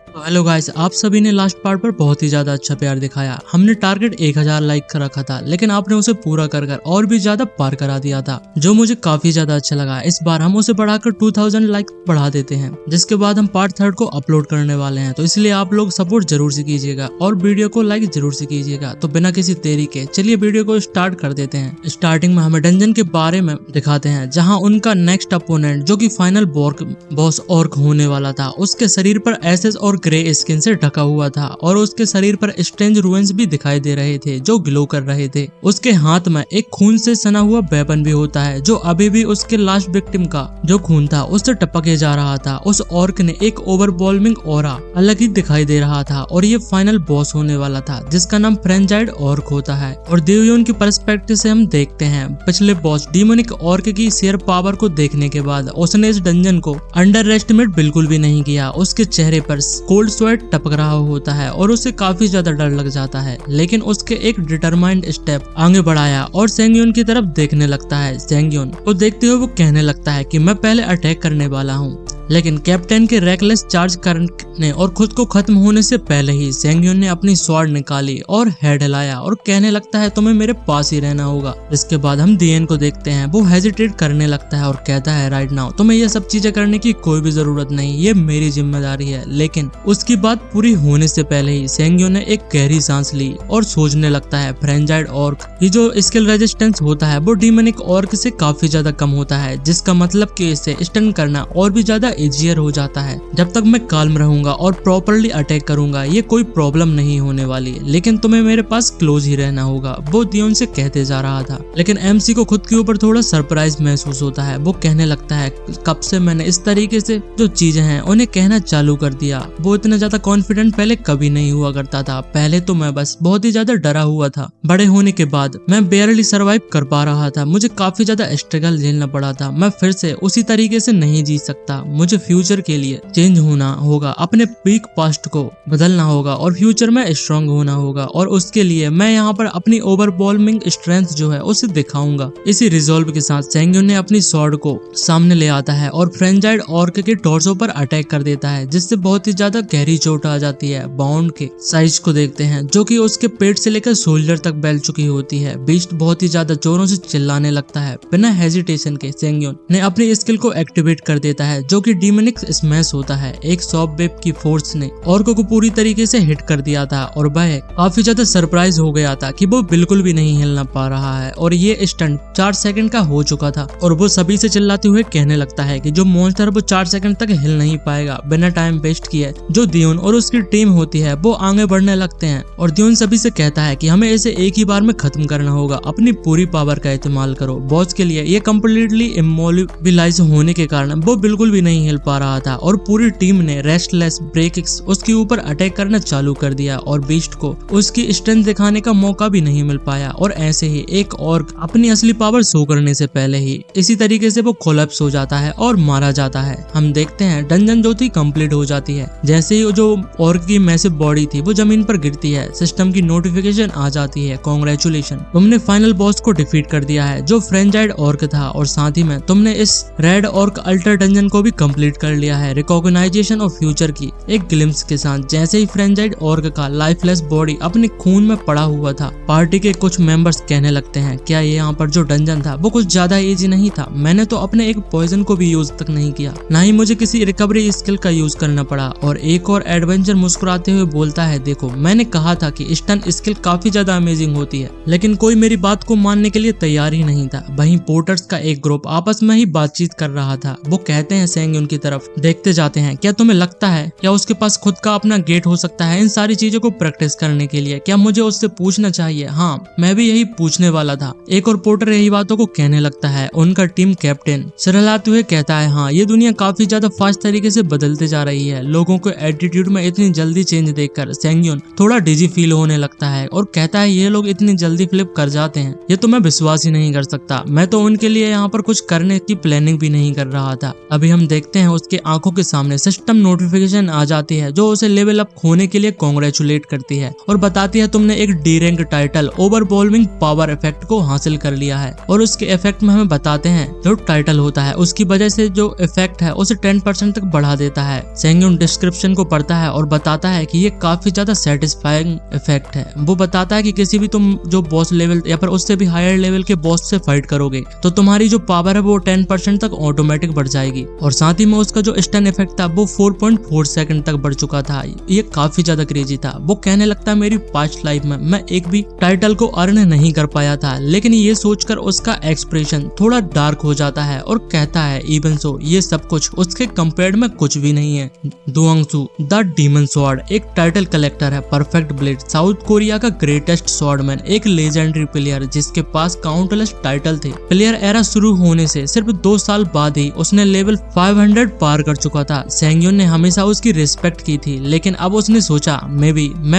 तो hello guys, आप सभी ने लास्ट पार्ट पर बहुत ही ज्यादा अच्छा प्यार दिखाया। हमने टारगेट 1000 लाइक का रखा था, लेकिन आपने उसे पूरा कर और भी ज्यादा पार करा दिया था, जो मुझे काफी ज्यादा अच्छा लगा। इस बार हम उसे बढ़ाकर 2000 लाइक बढ़ा देते हैं, जिसके बाद हम पार्ट 3 को अपलोड करने वाले हैं। तो इसलिए आप लोग सपोर्ट जरूर से कीजिएगा और वीडियो को लाइक जरूर से कीजिएगा। तो बिना किसी देरी के चलिए वीडियो को स्टार्ट कर देते हैं। स्टार्टिंग में हमें डंजन के बारे में दिखाते हैं, जहाँ उनका नेक्स्ट अपोनेंट जो की फाइनल बॉस ऑर्क होने वाला था, उसके शरीर पर एसेस और ग्रे स्किन से ढका हुआ था और उसके शरीर पर स्ट्रेंज रूइंस भी दिखाई दे रहे थे जो ग्लो कर रहे थे। उसके हाथ में एक खून से सना हुआ वेपन भी होता है, जो अभी भी उसके लास्ट विक्टिम का जो खून था उससे टपके जा रहा था। उस ऑर्क ने एक ओवरवेलमिंग ऑरा अलग ही दिखाई दे रहा था और ये फाइनल बॉस होने वाला था, जिसका नाम फ्रेंजाइड ऑर्क होता है। और देवयोन की पर्सपेक्टिव से हम देखते हैं पिछले बॉस डीमोनिक ऑर्क की शेयर पावर को देखने के बाद उसने इस डंजन को अंडर एस्टिमेट बिल्कुल भी नहीं किया। उसके चेहरे पर कोल्ड स्वेट टपक रहा होता है और उसे काफी ज्यादा डर लग जाता है, लेकिन उसके एक डिटरमाइंड स्टेप आगे बढ़ाया और सेंगयोन की तरफ देखने लगता है। सेंगयोन को देखते हुए वो कहने लगता है कि मैं पहले अटैक करने वाला हूँ, लेकिन कैप्टन के रेकलेस चार्ज करने और खुद को खत्म होने से पहले ही सेंगयोन ने अपनी स्वॉर्ड निकाली और हेड हिलाया और कहने लगता है तुम्हें मेरे पास ही रहना होगा। इसके बाद हम दियन को देखते हैं, वो हेजिटेट करने लगता है और कहता है राइट नाउ तुम्हें ये सब चीजें करने की कोई भी जरूरत नहीं, ये मेरी जिम्मेदारी है। लेकिन उसकी बात पूरी होने से पहले ही सेंगयोन ने एक गहरी सांस ली और सोचने लगता है फ्रेंजाइड ऑर्क ये जो स्किल रेजिस्टेंस होता है वो डीमोनिक ऑर्क से काफी ज्यादा कम होता है, जिसका मतलब कि इसे स्टन करना और भी ज्यादा इजियर हो जाता है। जब तक मैं काल्म रहूंगा और प्रॉपर्ली अटैक करूंगा ये कोई प्रॉब्लम नहीं होने वाली, लेकिन तुम्हें मेरे पास क्लोज ही रहना होगा, वो दियोन से कहते जा रहा था। लेकिन एमसी को खुद के ऊपर थोड़ा सरप्राइज महसूस होता है। वो कहने लगता है कब से मैंने इस तरीके से जो चीजें हैं उन्हें कहना चालू कर दिया। वो इतना ज्यादा कॉन्फिडेंट पहले कभी नहीं हुआ करता था। पहले तो मैं बस बहुत ही ज्यादा डरा हुआ था। बड़े होने के बाद मैं बेयरली सर्वाइव कर पा रहा था, मुझे काफी ज्यादा स्ट्रगल झेलना पड़ा था। मैं फिर से उसी तरीके से नहीं जी सकता, मुझे फ्यूचर के लिए चेंज होना होगा, अपने पीक पास्ट को बदलना होगा और फ्यूचर में स्ट्रांग होना होगा, और उसके लिए मैं यहाँ पर अपनी ओवरवेलमिंग स्ट्रेंथ जो है उसे दिखाऊंगा। इसी रिजॉल्व के साथ सेंगयोन ने अपनी स्वॉर्ड को सामने ले आता है और फ्रेंजाइड ऑर्क के टॉर्सो पर अटैक कर देता है, जिससे बहुत ही ज्यादा गहरी चोट आ जाती है। बाउंड के साइज को देखते हैं जो कि उसके पेट से लेकर शोल्डर तक फैल चुकी होती है। बीस्ट बहुत ही ज्यादा जोरों से चिल्लाने लगता है। बिना हेजिटेशन के सेंगयोन ने अपनी स्किल को एक्टिवेट कर देता है, जो कि डीमोनिक स्मैश होता है। एक सॉफ्ट वेब की फोर्स ने ऑर्क को पूरी तरीके से हिट कर दिया था और वह काफी ज्यादा सरप्राइज हो गया था कि वो बिल्कुल भी नहीं हिलना पा रहा है और ये स्टंट 4 सेकंड का हो चुका था। और वो सभी से चिल्लाते हुए कहने लगता है कि जो मॉन्स्टर वो 4 सेकंड तक हिल नहीं पाएगा। बिना टाइम वेस्ट किए जो दियोन और उसकी टीम होती है वो आगे बढ़ने लगते हैं और दियोन सभी से कहता है कि हमें इसे एक ही बार में खत्म करना होगा, अपनी पूरी पावर का इस्तेमाल करो। बॉस के लिए ये कम्प्लीटली इमोबिलाइज होने के कारण वो बिल्कुल भी नहीं हिल पा रहा था और पूरी टीम ने रेस्टलेस ब्रेकिक्स उसके ऊपर अटैक करना चालू कर दिया और बीस्ट को उसकी स्ट्रेंथ दिखाने का मौका भी नहीं मिल पाया। और ऐसे ही एक ऑर्क अपनी असली पावर शो करने से पहले ही इसी तरीके से वो कोलैप्स हो जाता है और मारा जाता है। हम देखते हैं डंजन जो थी कंप्लीट हो जाती है। जैसे ही जो ऑर्क की मैसिव बॉडी थी वो जमीन पर गिरती है, सिस्टम की नोटिफिकेशन आ जाती है, कांग्रेचुलेशन तुमने फाइनल बॉस को डिफीट कर दिया है जो फ्रेंजाइड ऑर्क था, और साथ ही में तुमने इस रेड ऑर्क अल्टर डंजन को भी कंप्लीट कर लिया है। रिकॉग्नाइजेशन ऑफ फ्यूचर की एक ग्लिम्स के साथ जैसे ही फ्रेंजाइड ऑर्क का लाइफलेस बॉडी अपने खून में पड़ा हुआ था, पार्टी के कुछ मेंबर्स कहने लगते हैं क्या ये यहाँ पर जो डंजन था वो कुछ ज्यादा इजी नहीं था? मैंने तो अपने एक पॉइजन को भी यूज तक नहीं किया, ना ही मुझे किसी रिकवरी स्किल का यूज करना पड़ा। और एक और एडवेंचर मुस्कुराते हुए बोलता है देखो मैंने कहा था कि स्टन स्किल काफी ज्यादा अमेजिंग होती है, लेकिन कोई मेरी बात को मानने के लिए तैयार ही नहीं था। वहीं पोर्टर्स का एक ग्रुप आपस में ही बातचीत कर रहा था। वो कहते हैं सेंगयोन की तरफ देखते जाते हैं, क्या तुम्हें लगता है क्या उसके पास खुद का अपना गेट हो सकता है इन सारी चीजों को प्रैक्टिस करने के लिए? क्या मुझे उससे पूछना चाहिए? हाँ, मैं भी यही पूछने वाला था। एक और पोर्टर यही बातों को कहने लगता है। उनका टीम कैप्टन सरलाते हुए कहता है हाँ, ये दुनिया काफी ज्यादा फास्ट तरीके से बदलते जा रही है। लोगों को एटीट्यूड में इतनी जल्दी चेंज देखकर सेंगयोन थोड़ा डिजी फील होने लगता है और कहता है ये लोग इतनी जल्दी फ्लिप कर जाते हैं, ये तो मैं विश्वास ही नहीं कर सकता। मैं तो उनके लिए यहाँ पर कुछ करने की प्लानिंग भी नहीं कर रहा था। अभी हम देखते देखते हैं उसके आंखों के सामने सिस्टम नोटिफिकेशन आ जाती है जो उसे लेवल अप होने के लिए कांग्रेचुलेट करती है और बताती है तुमने एक D rank title overwhelming power effect को हासिल कर लिया है। और उसके इफेक्ट में हमें बताते हैं जो टाइटल होता है उसकी वजह से जो इफेक्ट है उसे 10% तक बढ़ा देता है। सेंग्यून डिस्क्रिप्शन को पढ़ता है और बताता है कि ये काफी ज्यादा सेटिस्फाइंग इफेक्ट है। वो बताता है कि किसी भी तुम जो बॉस लेवल या फिर उससे भी हायर लेवल के बॉस से फाइट करोगे तो तुम्हारी जो पावर है वो 10% तक ऑटोमेटिक बढ़ जाएगी। और साथ ही में उसका जो स्टन इफेक्ट था वो 4.4 सेकंड तक बढ़ चुका था। ये काफी ज्यादा क्रेजी था। वो कहने लगता है मेरी पास्ट लाइफ में मैं एक भी टाइटल को अर्न नहीं कर पाया था, लेकिन ये सोचकर उसका एक्सप्रेशन थोड़ा डार्क हो जाता है और कहता है इवन सो ये सब कुछ उसके कंपेयर्ड में कुछ भी नहीं है। दुआंगसू द डीमन स्वॉर्ड एक टाइटल कलेक्टर है, परफेक्ट ब्लेड, साउथ कोरिया का ग्रेटेस्ट स्वॉर्डमैन, एक लेजेंडरी प्लेयर जिसके पास काउंटलेस टाइटल थे। प्लेयर एरा शुरू होने से सिर्फ 2 साल बाद ही उसने लेवल 500 पार कर चुका था। सेंग्यून ने हमेशा उसकी रिस्पेक्ट की थी, लेकिन अब उसने सोचा मैं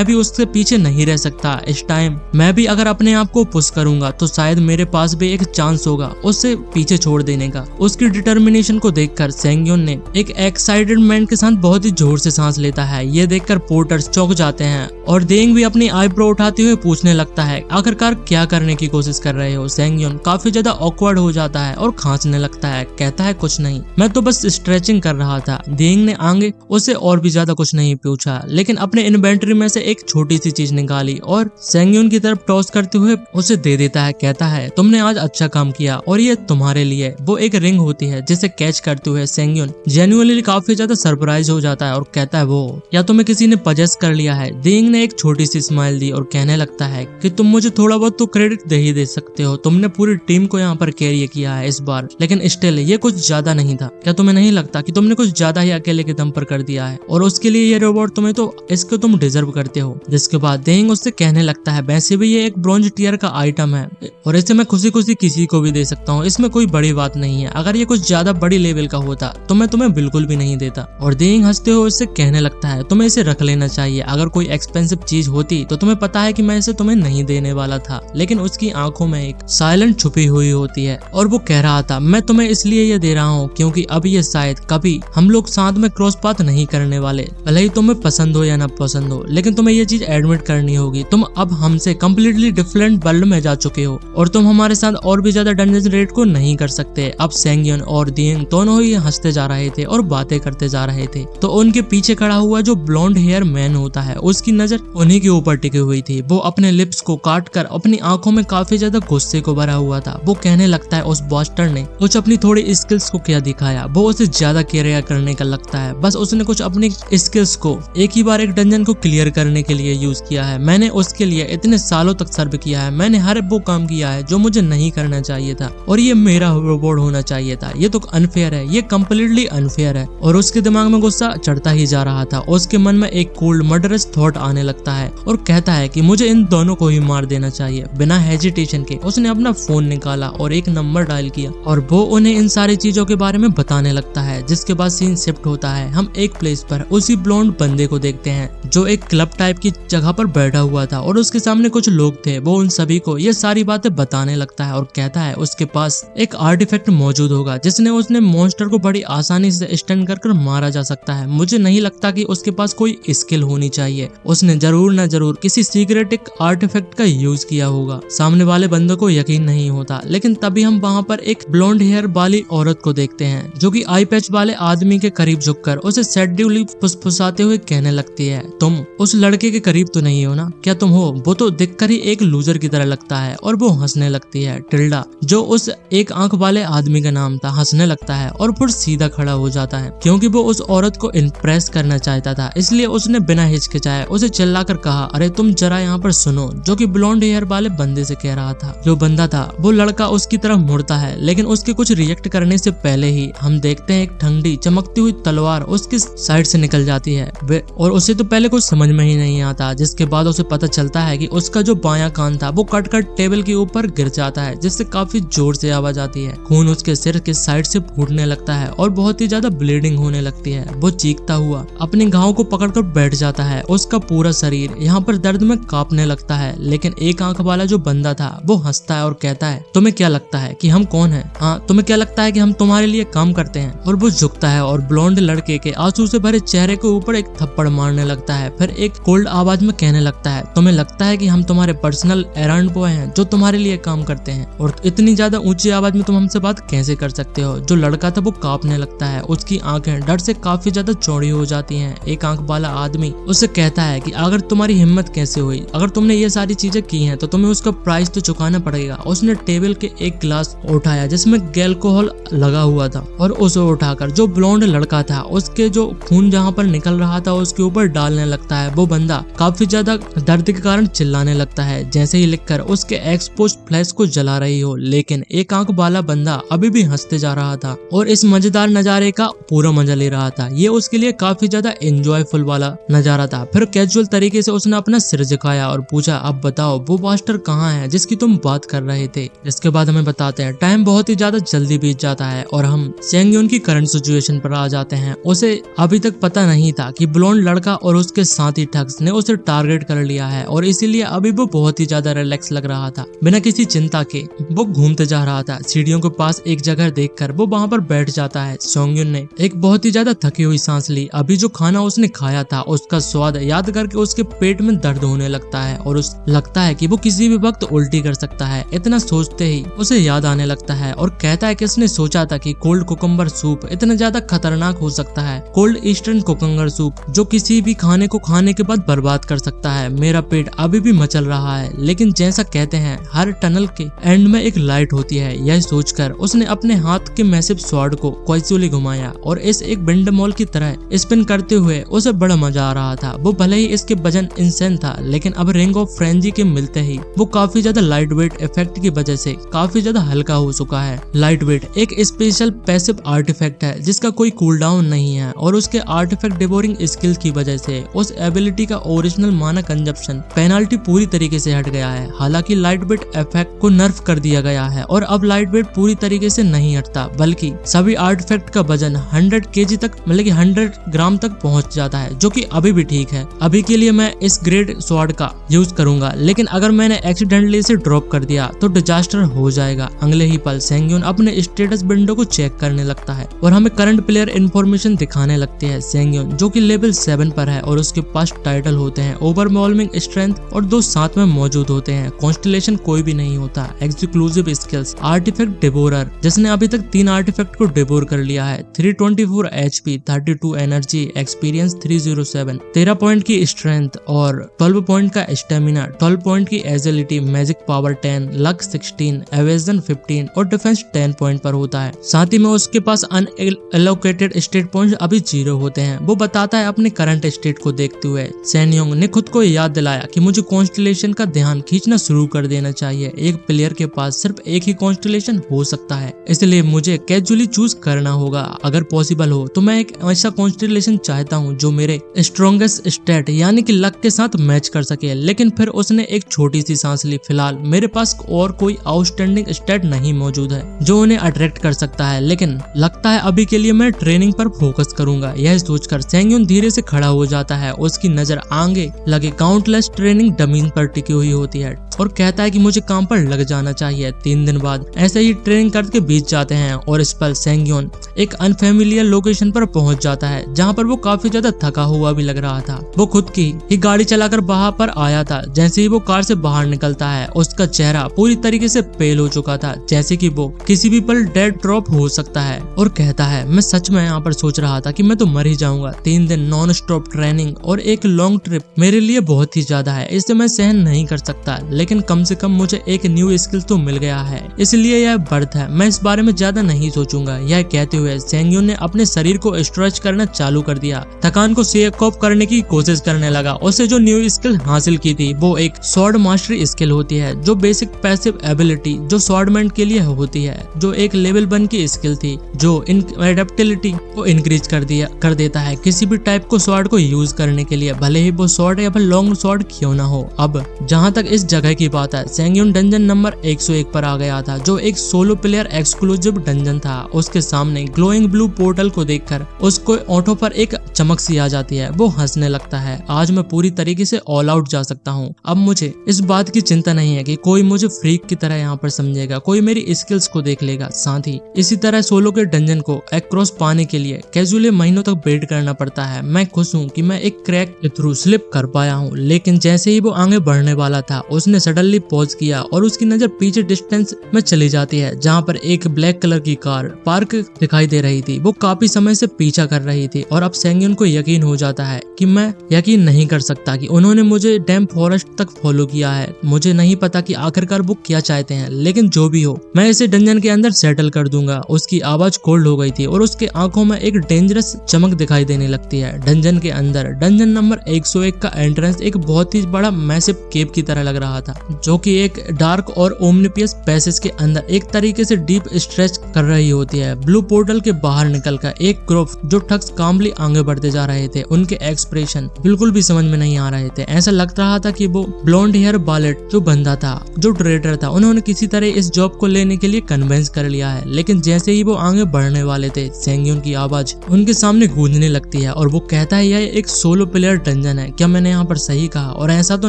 भी उसके पीछे नहीं रह सकता। इस टाइम मैं भी अगर अपने आप को पुश करूंगा तो शायद मेरे पास भी एक चांस होगा उससे पीछे छोड़ देने का। उसकी डिटर्मिनेशन को देखकर सेंग्यून ने एक एक्साइटेडमेंट के साथ बहुत ही जोर से सांस लेता है। ये देखकर पोर्टर्स चौंक जाते हैं और देंग भी अपनी आईब्रो उठाते हुए पूछने लगता है आखिरकार क्या करने की कोशिश कर रहे हो। सेंग्यून काफी ज्यादा ऑकवर्ड हो जाता है और खांसने लगता है, कहता है कुछ नहीं, मैं तो बस स्ट्रेचिंग कर रहा था। देंग ने आगे उससे और भी ज्यादा कुछ नहीं पूछा, लेकिन अपने इन्वेंटरी में से एक छोटी सी चीज निकाली और सेंग्यून की तरफ टॉस करते हुए उसे दे देता है। कहता है तुमने आज अच्छा काम किया और ये तुम्हारे लिए। वो एक रिंग होती है जिसे कैच करते हुए सेंग्यून जेन्युइनली काफी ज्यादा सरप्राइज हो जाता है और कहता है वो या तुम्हें किसी ने पजेस कर लिया है। देंग ने एक छोटी सी स्माइल दी और कहने लगता है कि तुम मुझे थोड़ा बहुत तो क्रेडिट दे ही दे सकते हो, तुमने पूरी टीम को यहाँ पर कैरी किया है इस बार, लेकिन स्टिल ये कुछ ज्यादा नहीं था। क्या तुम्हें नहीं लगता कि तुमने कुछ ज्यादा ही अकेले के दम पर कर दिया है और उसके लिए ये रिवॉर्ड तुम्हें तो इसको तुम डिजर्व करते हो। जिसके बाद देंग उससे कहने लगता है वैसे भी ये एक ब्रॉन्ज टियर का आइटम है और इसे मैं खुशी खुशी किसी को भी दे सकता हूँ, इसमें कोई बड़ी बात नहीं है। अगर ये कुछ ज्यादा बड़ी लेवल का होता तो मैं तुम्हें बिल्कुल भी नहीं देता। और देंग हंसते हुए उससे कहने लगता है तुम्हें इसे रख लेना चाहिए, अगर कोई एक्सपेंसिव चीज होती तो तुम्हें पता है कि मैं इसे तुम्हें नहीं देने वाला था। लेकिन उसकी आंखों में एक साइलेंट छुपी हुई होती है और वो कह रहा था मैं तुम्हें इसलिए ये दे रहा हूँ क्योंकि अब ये शायद कभी हम लोग साथ में क्रॉस पाथ नहीं करने वाले, भले ही तुम्हें पसंद हो या ना पसंद हो, लेकिन तुम्हें ये चीज एडमिट करनी होगी। तुम अब हमसे कम्प्लीटली डिफरेंट वर्ल्ड में जा चुके हो और तुम हमारे साथ और भी ज्यादा डंजन रेड को नहीं कर सकते। अब सेंग्यून और देंग दोनों ही हंसते जा रहे थे और बातें करते जा रहे थे, तो उनके पीछे खड़ा हुआ जो ब्लॉन्ड हेयर मैन होता है उसकी नजर उन्हीं के ऊपर टिकी हुई थी। वो अपने लिप्स को काट कर अपनी आंखों में काफी ज्यादा गुस्से को भरा हुआ था। वो कहने लगता है उस बॉस्टर ने कुछ अपनी थोड़ी स्किल्स को क्या दिखाया, वो उसे ज्यादा केयर करने का लगता है। बस उसने कुछ अपनी स्किल्स को एक ही बार एक डंजन को क्लियर करने के लिए यूज किया है। मैंने उसके लिए इतने सालों तक सर्व किया है, मैंने हर वो काम किया है जो मुझे नहीं करना चाहिए था और ये मेरा रिवॉर्ड होना चाहिए था। ये तो अनफेयर है, ये कम्प्लीटली अनफेयर है। और उसके दिमाग में गुस्सा चढ़ता ही जा रहा था। उसके मन में एक कोल्ड मर्डरस थॉट आने लगता है और कहता है कि मुझे इन दोनों को ही मार देना चाहिए। बिना हेजिटेशन के उसने अपना फोन निकाला और एक नंबर डायल किया और वो उन्हें इन सारी चीजों के बारे में बताने लगता है। जिसके बाद सीन शिफ्ट होता है, हम एक प्लेस पर उसी ब्लॉन्ड बंदे को देखते हैं जो एक क्लब टाइप की जगह पर बैठा हुआ था और उसके सामने कुछ लोग थे। वो उन सभी को ये सारी बातें बताने लगता है और कहता है उसके पास एक आर्टिफैक्ट मौजूद होगा जिसने उसने मॉन्स्टर को बड़ी आसानी से स्टन कर मारा जा सकता है। मुझे नहीं लगता कि उसके पास कोई स्किल होनी चाहिए, उसने जरूर न जरूर किसी सीक्रेटिक आर्टिफैक्ट का यूज किया होगा। सामने वाले बंदे को यकीन नहीं होता, लेकिन तभी हम वहाँ पर एक ब्लॉन्ड हेयर वाली औरत को देखते हैं जो कि आई पैच वाले आदमी के करीब झुककर उसे सेड्यूली फुसफुसाते हुए कहने लगती है तुम उस लड़के के करीब तो नहीं हो ना? क्या तुम हो? वो तो देखकर ही एक लूजर की तरह लगता है। और वो हंसने लगती है। टिल्डा जो उस एक आंख वाले आदमी का नाम था हंसने लगता है और फिर सीधा खड़ा हो जाता है क्योंकि वो उस औरत को इम्प्रेस करना चाहता था, इसलिए उसने बिना हिचकिचाए उसे चिल्लाकर कहा अरे तुम जरा यहाँ पर सुनो, जो कि ब्लॉन्ड हेयर वाले बंदे से कह रहा था। जो बंदा था वो लड़का उसकी तरफ मुड़ता है, लेकिन उसके कुछ रिएक्ट करने से पहले ही हम देखते हैं एक ठंडी चमकती हुई तलवार उसकी साइड से निकल जाती है और उसे तो पहले कुछ समझ में ही नहीं आता, जिसके बाद उसे पता चलता है कि उसका जो बायां कान था वो कट कर टेबल के ऊपर गिर जाता है, जिससे काफी जोर से आवाज आती है। खून उसके सिर के साइड से फूटने लगता है और बहुत ही ज्यादा ब्लीडिंग होने लगती है। वो चीखता हुआ अपने घाव को पकड़कर बैठ जाता है। उसका पूरा शरीर यहाँ पर दर्द में कांपने लगता है, लेकिन एक आंख वाला जो बंदा था वो हंसता है और कहता है, तुम्हें क्या लगता है कि हम कौन हैं? हाँ, तुम्हें क्या लगता है कि हम तुम्हारे लिए काम करते हैं? और वो झुकता है और ब्लॉन्ड लड़के के आंसू से भरे चेहरे के ऊपर एक थप्पड़ मारने लगता है। फिर एक कोल्ड आवाज में कहने लगता है, तुम्हें लगता है कि हम तुम्हारे पर्सनल एरंड बॉय हैं जो तुम्हारे लिए काम करते हैं? और इतनी ज्यादा ऊंची आवाज में तुम हमसे बात कैसे कर सकते हो? जो लड़का था वो कांपने लगता है। उसकी आंखें डर से काफी ज्यादा चौड़ी हो जाती हैं। एक आंख वाला आदमी उससे कहता है कि अगर तुम्हारी हिम्मत कैसे हुई? अगर तुमने ये सारी चीजें की हैं तो तुम्हें उसका प्राइस तो चुकाना पड़ेगा। उसने टेबल के एक गिलास उठाया जिसमें अल्कोहल लगा हुआ था और उसे उठाकर जो ब्लॉन्ड लड़का था उसके जो खून जहाँ पर निकल रहा था उसके ऊपर डालने लगता है। वो बंदा काफी ज्यादा दर्द के कारण चिल्लाने लगता है, जैसे ही लिखकर उसके एक्सपोज फ्लैश को जला रही हो। लेकिन एक आंख वाला बंदा अभी भी हंसते जा रहा था और इस मजेदार नजारे का पूरा मजा ले रहा था। ये उसके लिए काफी ज्यादा एंजॉयफुल वाला नजारा था। फिर कैजुअल तरीके से उसने अपना सिर झुकाया और पूछा, अब बताओ वो मास्टर कहाँ है जिसकी तुम बात कर रहे थे? इसके बाद हमें बताते हैं टाइम बहुत ही ज्यादा जल्दी बीत जाता है और हम सेंगयोन की करंट सिचुएशन पर आ जाते हैं। उसे अभी तक पता नहीं था कि ब्लॉन्ड लड़का और उसके साथी ठग्स ने उसे टारगेट कर लिया है और इसीलिए अभी वो बहुत ही ज्यादा रिलैक्स लग रहा था। बिना किसी चिंता के वो घूमते जा रहा था। सीढ़ियों के पास एक जगह देखकर वो वहां पर बैठ जाता है। सेंगयोन ने एक बहुत ही ज्यादा थकी हुई सांस ली। अभी जो खाना उसने खाया था उसका स्वाद याद करके उसके पेट में दर्द होने लगता है और उस लगता है कि वो किसी भी वक्त उल्टी कर सकता है। इतना सोचते ही उसे याद आने लगता है और कहता है कि उसने सोचा था कि कोल्ड कुकुम्बर सूप इतना ज्यादा खतरनाक हो सकता है। कोल्ड ईस्टर्न कुकुम्बर सूप जो किसी भी खाने को खाने के बाद बर्बाद कर सकता है। मेरा पेट अभी भी मचल रहा है, लेकिन जैसा कहते हैं हर टनल के एंड में एक लाइट होती है। यह सोचकर उसने अपने हाथ के मैसिव स्वॉर्ड को कैजुअली घुमाया और इस एक बिंडमॉल की तरह स्पिन करते हुए उसे बड़ा मजा आ रहा था। वो भले ही इसके वजन इंसेन था, लेकिन अब रिंग ऑफ फ्रेंजी के मिलते ही वो काफी ज्यादा लाइट वेट इफेक्ट की वजह से काफी ज्यादा हल्का हो चुका है। लाइट वेट एक स्पेशल पैसिव आर्टिफैक्ट है जिसका कोई कूलडाउन नहीं है और उसके आर्टिफैक्ट डिवोरिंग स्किल की वजह से उस एबिलिटी का ओरिजिनल माना कंजप्शन पेनाल्टी पूरी तरीके से हट गया है। हालांकि लाइट वेट इफेक्ट को नर्फ कर दिया गया है और अब लाइट वेट पूरी तरीके से नहीं हटता, बल्कि सभी आर्टिफैक्ट का वजन 100 kg तक मतलब कि 100 ग्राम तक पहुंच जाता है, जो कि अभी भी ठीक है। अभी के लिए मैं इस ग्रेड स्वॉर्ड का यूज करूंगा, लेकिन अगर मैंने एक्सीडेंटली इसे ड्रॉप कर दिया तो डिजास्टर हो जाएगा। अगले ही पल सेंगयोन अपने स्टेटस विंडो को चेक करने लगता है और हमें करंट प्लेयर इंफॉर्मेशन दिखाने लगती है। सेंगयोन जो कि लेवल 7 पर है और उसके पास टाइटल होते हैं ओवरवेलमिंग स्ट्रेंथ और 2 साथ में मौजूद होते हैं। कॉन्स्टेलेशन कोई भी नहीं होता। एक्सक्लूसिव स्किल्स आर्टिफैक्ट डिवोरर जिसने अभी तक 3 आर्टिफैक्ट को डिवोर कर लिया है। 324 HP, 32 एनर्जी, एक्सपीरियंस 307, 13 पॉइंट की स्ट्रेंथ और 12 पॉइंट का स्टेमिना, 12 पॉइंट की agility, magic power 10, luck 16, evasion 15 और डिफेंस 10 पॉइंट पर होता है। साथ ही में उसके पास अनएलोकेटेड स्टेट पॉइंट अभी 0 होते हैं। वो बताता है अपने करंट स्टेट को देखते हुए। सेंगयोन ने खुद को याद दिलाया कि मुझे कॉन्स्टेलेशन का ध्यान खींचना शुरू कर देना चाहिए। एक प्लेयर के पास सिर्फ एक ही कॉन्स्टेलेशन हो सकता है, इसलिए मुझे कैजुअली चूज करना होगा। अगर पॉसिबल हो तो मैं एक ऐसा कॉन्स्टेलेशन चाहता हूँ जो मेरे स्ट्रॉन्गेस्ट स्टेट यानी कि लक के साथ मैच कर सके। लेकिन फिर उसने एक छोटी सी सांस ली। फिलहाल मेरे पास और कोई आउटस्टैंडिंग स्टेट नहीं मौजूद है जो उन्हें अट्रैक्ट कर सकता है, लेकिन लगता है अभी के लिए मैं ट्रेनिंग पर फोकस करूंगा। यह सोचकर सेंगयोन धीरे से खड़ा हो जाता है। उसकी नजर आगे लगे काउंटलेस ट्रेनिंग डमीन पर टिकी हुई होती है और कहता है कि मुझे काम पर लग जाना चाहिए। 3 दिन बाद ऐसे ही ट्रेनिंग करके बीत जाते हैं और इस पर सेंगयोन एक अनफेमिलियर लोकेशन पर पहुंच जाता है जहां पर वो काफी ज्यादा थका हुआ भी लग रहा था। वो खुद की ही गाड़ी चलाकर वहां पर आया था। जैसे ही वो कार से बाहर निकलता है उसका चेहरा पूरी तरीके से पेल हो चुका था, जैसे कि वो किसी भी पल डेड ड्रॉप हो सकता है और कहता है मैं सच में यहाँ पर सोच रहा था कि मैं तो मर ही जाऊंगा। 3 दिन नॉन स्टॉप ट्रेनिंग और एक लॉन्ग ट्रिप मेरे लिए बहुत ही ज्यादा है, इसे मैं सहन नहीं कर सकता, लेकिन कम से कम मुझे एक न्यू स्किल तो मिल गया है, इसलिए यह बर्थ है, मैं इस बारे में ज्यादा नहीं सोचूंगा। यह कहते हुए सेंगयोन ने अपने शरीर को स्ट्रेच करना चालू कर दिया। थकान को शेक ऑफ करने की कोशिश करने लगा। उसे जो न्यू स्किल हासिल की थी वो एक स्वॉर्ड मास्टरी स्किल होती है, जो बेसिक पैसिव एबिलिटी जो स्वॉर्डमैन के लिए होती है, जो एक लेवल 1 की स्किल थी जो एडेप्टिबिलिटी को इंक्रीज कर देता है। किसी भी टाइप को स्वॉर्ड को यूज करने के लिए, भले ही वो शॉर्ट या फिर लॉन्ग शॉर्ट क्यों ना हो। अब जहाँ तक इस जगह की बात है, सेंगयून डंजन नंबर 101 पर आ गया था, जो एक सोलो प्लेयर एक्सक्लूसिव डंजन था। उसके सामने ग्लोइंग ब्लू पोर्टल को देखकर उसको ओंठों पर एक चमक सी आ जाती है। वो हंसने लगता है, आज मैं पूरी तरीके से ऑल आउट जा सकता हूँ। अब मुझे इस बात की चिंता नहीं है कि कोई मुझे फ्रीक की तरह यहाँ पर समझेगा, कोई मेरी स्किल्स को देख लेगा। साथ ही इसी तरह सोलो के डंजन को एक्रोस पाने के लिए कैजुअली महीनों तक वेट करना पड़ता है। मैं खुश हूँ कि मैं एक क्रैक के थ्रू स्लिप कर पाया हूँ, लेकिन जैसे ही वो आगे बढ़ने वाला था, उसने सडनली पॉज किया और उसकी नजर पीछे डिस्टेंस में चली जाती है, जहाँ पर एक ब्लैक कलर की कार पार्क दिखाई दे रही थी। वो काफी समय से पीछा कर रही थी और अब सेंगयून को यकीन हो जाता है कि मैं यकीन नहीं कर सकता कि उन्होंने मुझे डैम फॉरेस्ट तक फॉलो किया है। मुझे नहीं पता कि आखिरकार वो क्या चाहते हैं, लेकिन जो भी हो, मैं इसे डंजन के अंदर सेटल कर दूंगा। उसकी आवाज कोल्ड हो गई थी और उसके आंखों में एक डेंजरस चमक दिखाई देने लगती है। डंजन के अंदर डंजन नंबर 101 का एंट्रेंस एक बहुत ही बड़ा मैसिव केव की तरह लग रहा था, जो कि एक डार्क और ओमनिपियस पैसेज के अंदर एक तरीके से डीप स्ट्रेच कर रही होती है। ब्लू पोर्टल के बाहर निकलकर एक ग्रुप जो ठग्स कामली आगे बढ़ते जा रहे थे, उनके एक्सप्रेशन बिल्कुल भी समझ में नहीं आ रहे थे। ऐसा लग रहा था कि वो ब्लॉन्ड हेयर बालेट जो बंदा था, जो ट्रेडर था, उन्होंने किसी तरह इस जॉब को लेने के लिए कन्विंस कर लिया है। लेकिन जैसे ही वो आगे बढ़ने वाले थे, सेंगयून की आवाज उनके सामने गूंजने लगती है और वो कहता है, यह एक सोलो प्लेयर डंजन है, क्या मैंने यहाँ पर सही कहा? और ऐसा तो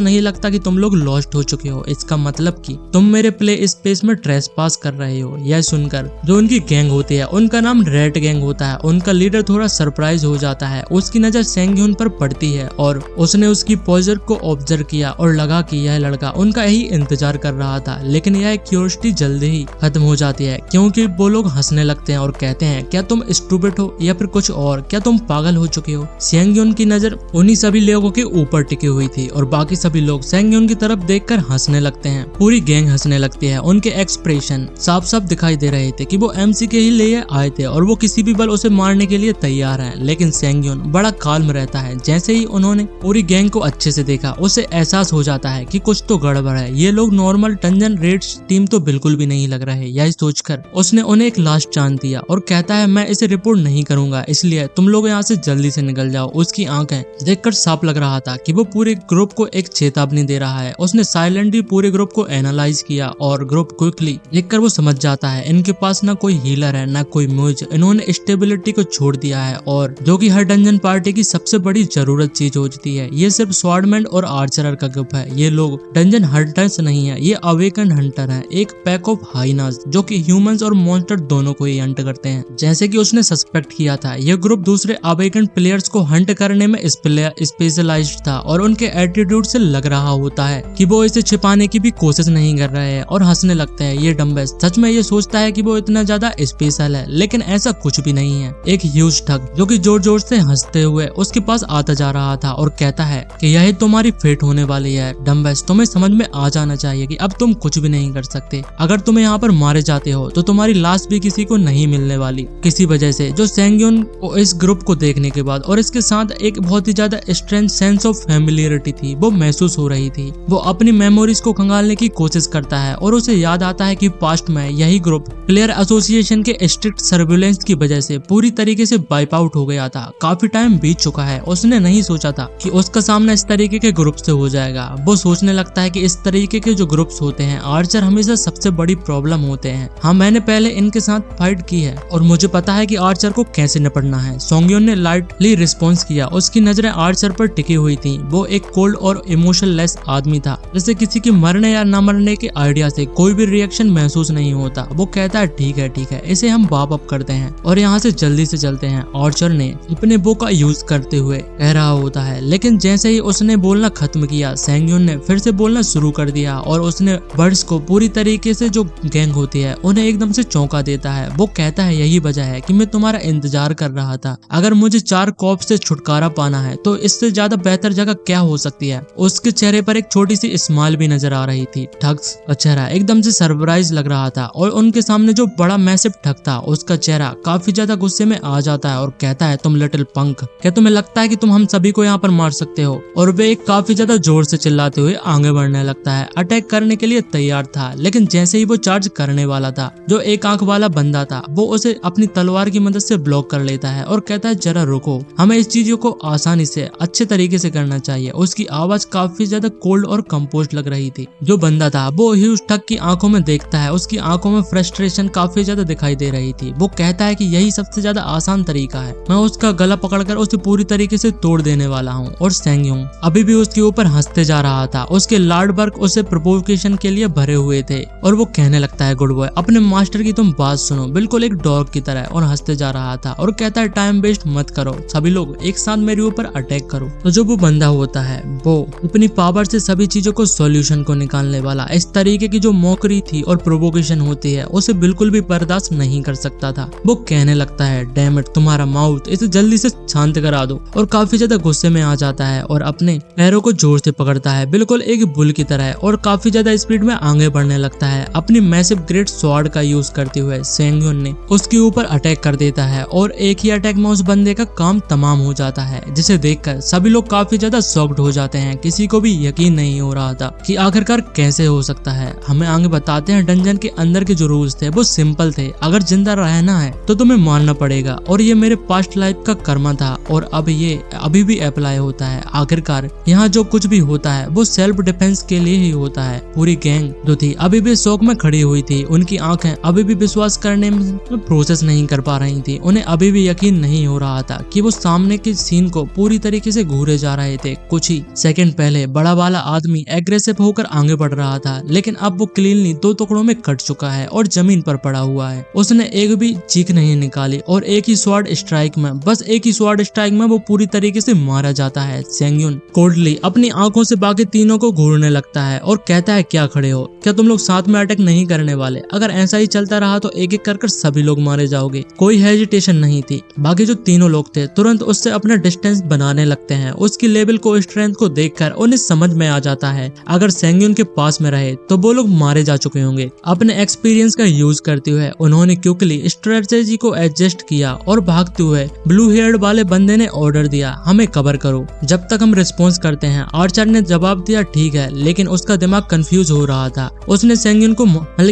नहीं लगता कि तुम लोग लॉस्ट हो चुके हो, इसका मतलब कि तुम मेरे प्ले स्पेस में ट्रेस पास कर रहे हो। यह सुनकर जो उनकी गैंग होती है, उनका नाम रेड गैंग होता है, उनका लीडर थोड़ा सरप्राइज हो जाता है। उसकी नजर सेंगयून पर पड़ती है और उसने उसकी पोजर को ऑब्जर्व किया और लगा कि यह लड़का उनका ही इंतजार कर रहा था। लेकिन यह क्यूरियोसिटी जल्दी ही खत्म हो जाती है, क्योंकि वो लोग हंसने लगते हैं और कहते हैं, क्या तुम स्टूपिड हो या फिर कुछ और? क्या तुम पागल हो चुके हो? सेंगयून की नजर उन्हीं सभी लोगों के ऊपर टिकी हुई थी और बाकी सभी लोग सेंगयून की तरफ देखकर हंसने लगते हैं। पूरी गैंग हंसने लगती है। उनके एक्सप्रेशन साफ साफ दिखाई दे रहे थे कि वो एमसी के ही लिए आए थे और वो किसी भी बल उसे मारने के लिए तैयार है। लेकिन सेंगयून बड़ा काल्म रहता है। जैसे ही उन्होंने पूरी गैंग को अच्छे से देखा, उसे एहसास हो जाता है कि कुछ तो गड़बड़ है। ये लोग नॉर्मल डंजन रेड्स टीम तो बिल्कुल भी नहीं लग रहे। यही सोचकर उसने उन्हें एक लास्ट चांस दिया और कहता है, मैं इसे रिपोर्ट नहीं करूंगा, इसलिए तुम लोग यहाँ से जल्दी से निकल जाओ। उसकी आंखें देखकर साफ लग रहा था कि वो पूरे ग्रुप को एक चेतावनी दे रहा है। उसने साइलेंटली पूरे ग्रुप को एनालाइज किया और ग्रुप क्विकली देखकर वो समझ जाता है, इनके पास ना कोई हीलर है, ना कोई मूव। इन्होंने स्टेबिलिटी को छोड़ दिया है, और जो कि हर डंजन पार्टी की सबसे बड़ी जरूरत चीज होती है। ये सिर्फ स्वॉर्डमैन और आर्चरर का ग्रुप है। ये लोग डंजन हंटर्स नहीं है, ये अवेकन हंटर है, एक पैक ऑफ हाइनास जो कि ह्यूमंस और मॉन्स्टर दोनों को ही हंट करते हैं। जैसे कि उसने सस्पेक्ट किया था, यह ग्रुप दूसरे अवेकन प्लेयर्स को हंट करने में स्पेशलाइज्ड था और उनके एटीट्यूड से लग रहा होता है कि वो इसे छिपाने की भी कोशिश नहीं कर रहे हैं और हंसने लगते हैं। ये डम्बेस सच में ये सोचता है कि वो इतना ज्यादा स्पेशल है, लेकिन ऐसा कुछ भी नहीं है। एक ह्यूज ठग जो कि जोर जोर से हंसते हुए उसके पास आता जा रहा था और कहता है कि यही तुम्हारी फेट होने वाली है डम्बेस, तुम्हें समझ में आ जाना चाहिए कि अब तुम कुछ भी नहीं कर सकते। अगर तुम यहाँ पर मारे जाते हो तो तुम्हारी लाश भी किसी को नहीं मिलने वाली। किसी वजह से जो सेंगयून को इस ग्रुप को देखने के बाद और इसके साथ एक बहुत ही ज्यादा स्ट्रेंज सेंस ऑफ फैमिलियरिटी थी, वो महसूस हो रही थी। वो अपनी मेमोरीज को खंगालने की कोशिश करता है और उसे याद आता है कि पास्ट में यही ग्रुप प्लेयर एसोसिएशन के स्ट्रिक्ट सर्विलेंस की वजह से पूरी तरीके से वाइप आउट हो गया था। काफी टाइम बीत चुका है। उसने नहीं सोचा था कि उसका सामना इस तरीके के ग्रुप से हो जाएगा। वो सोचने लगता है कि इस तरीके के जो ग्रुप्स होते हैं, आर्चर हमेशा सबसे बड़ी प्रॉब्लम होते हैं। हाँ, मैंने पहले इनके साथ फाइट की है और मुझे पता है कि आर्चर को कैसे निपटना है। सोंगयोन ने लाइटली रिस्पॉन्स किया। उसकी नजरें आर्चर पर टिकी हुई थी। वो एक कोल्ड और इमोशनलेस आदमी था, जैसे किसी के मरने या न मरने के आइडिया से कोई भी रिएक्शन महसूस नहीं होता। वो कहता है, ठीक है, इसे हम बाप अप करते हैं और यहाँ से जल्दी से चलते हैं। आर्चर ने अपने बो का यूज करते हुए कह रहा होता है, लेकिन जैसे ही उसने बोलना खत्म किया, सेंगयून ने फिर से बोलना शुरू कर दिया और उसने बर्ड्स को पूरी तरीके से जो गैंग होती है उन्हें एकदम से चौंका देता है। वो कहता है, यही वजह है कि मैं तुम्हारा इंतजार कर रहा था। अगर मुझे 4 कॉप्स से छुटकारा पाना है तो इससे ज्यादा बेहतर जगह क्या हो सकती है। उसके चेहरे पर एक छोटी सी स्माइल भी नजर आ रही थी। ठग्स का चेहरा एकदम से सरप्राइज लग रहा था और उनके सामने जो बड़ा मैसिव ठग था, उसका चेहरा काफी ज्यादा गुस्से में आ जाता है और कहता है, तुम लिटिल पंक, क्या तुम्हें लगता है कि तुम हम सभी को यहाँ पर मार सकते हो? और वे काफी ज्यादा जोर से चिल्लाते हुए आगे बढ़ने लगता है। अटैक करने के लिए तैयार था, लेकिन जैसे ही वो चार्ज करने वाला था, जो एक आंख वाला बंदा था वो उसे अपनी तलवार की मदद से ब्लॉक कर लेता है और कहता है, जरा रुको, हमें इस चीजों को आसानी से अच्छे तरीके से करना चाहिए। उसकी आवाज काफी ज्यादा कोल्ड और कंपोज्ड लग रही थी। जो बंदा था वो ह्यूज ठग की आंखों में देखता है, उसकी आंखों में फ्रस्ट्रेशन काफी ज्यादा दिखाई दे रही थी। वो कहता है कि यही सबसे ज्यादा आसान तरीका है, मैं उसका गला पकड़कर उसे पूरी तरीके से तोड़ देने वाला हूँ। और सेंगयोंग अभी भी उसके ऊपर हंसते जा रहा था। उसके लाडबर्ग उसे प्रोवोकेशन के लिए भरे हुए थे और वो कहने लगता है, गुड बॉय, अपने मास्टर की तुम बात सुनो, बिल्कुल एक डॉग की तरह। और हंसते जा रहा था और कहता है, टाइम वेस्ट मत करो, सभी लोग एक साथ मेरे ऊपर अटैक करो। तो जो वो बंदा होता है वो अपनी पावर से सभी चीजों को सॉल्यूशन को निकालने वाला इस तरीके की जो मौकरी थी और प्रोवोकेशन होती है उसे बिल्कुल भी बर्दाश्त नहीं कर सकता था। वो कहने लगता है, डैम इट, तुम्हारा माउथ, इसे जल्दी से शांत करा दो। और काफी ज्यादा गुस्से में आ जाता है और अपने पैरों को जोर से पकड़ता है, बिल्कुल एक बुल की तरह, और काफी ज्यादा स्पीड में आगे बढ़ने लगता है। अपनी मैसिव ग्रेट स्वॉर्ड का यूज करते हुए सेंगयोन ने उसके ऊपर अटैक कर देता है और एक ही अटैक में उस बंदे का काम तमाम हो जाता है, जिसे देखकर सभी लोग काफी ज्यादा शॉक्ड हो जाते हैं। किसी को भी यकीन नहीं हो रहा था कि आखिरकार कैसे हो सकता है। हमें आगे बताते हैं डंजन के अंदर के जो रूल्स थे वो सिंपल थे, अगर जिंदा रहना है तो तुम्हें मारना पड़ेगा, और ये मेरे पास्ट लाइफ का कर्मा था और अब ये अभी भी अप्लाई होता है। आखिरकार यहाँ जो कुछ भी होता है वो सेल्फ डिफेंस के लिए ही होता है। पूरी गैंग जो थी अभी भी शौक में खड़ी हुई थी, उनकी आंखें अभी भी विश्वास करने में प्रोसेस नहीं कर पा रही थी। उन्हें अभी भी यकीन नहीं हो रहा था कि वो सामने के सीन को पूरी तरीके से घूरे जा रहे थे। कुछ ही सेकंड पहले बड़ा वाला आदमी एग्रेसिव होकर आगे बढ़ रहा था, लेकिन अब वो क्लीनली दो टुकड़ों में कट चुका है और जमीन पर पड़ा हुआ है। उसने एक भी चीख नहीं निकाली और एक ही स्वॉर्ड स्ट्राइक में, बस एक ही स्वॉर्ड स्ट्राइक में वो पूरी तरीके से मारा जाता है। सेंगयोन कोल्डली अपनी आंखों से बाकी तीनों को घूरने लगता है और कहता है, क्या खड़े हो, क्या तुम लोग साथ में अटैक नहीं करने वाले? अगर ऐसा ही चलता रहा तो एक एक कर सभी लोग मारे जाओगे। कोई हेजिटेशन नहीं थी। बाकी जो तीनों लोग थे तुरंत उससे अपना डिस्टेंस बनाने लगते हैं। उसकी लेवल को, स्ट्रेंथ को देखकर उन्हें समझ में आ जाता है अगर सेंगयोन के पास में रहे तो वो लोग मारे जा चुके होंगे। अपने एक्सपीरियंस का यूज करते हुए उन्होंने क्विकली स्ट्रेटेजी को एडजस्ट किया और भागते हुए ब्लू हेयर्ड वाले बंदे ने ऑर्डर दिया, हमें कवर करो जब तक हम रिस्पॉन्स करते हैं। आर्चर ने जवाब दिया, ठीक है, लेकिन उसका दिमाग कंफ्यूज हो रहा था। उसने सेंगयोन को,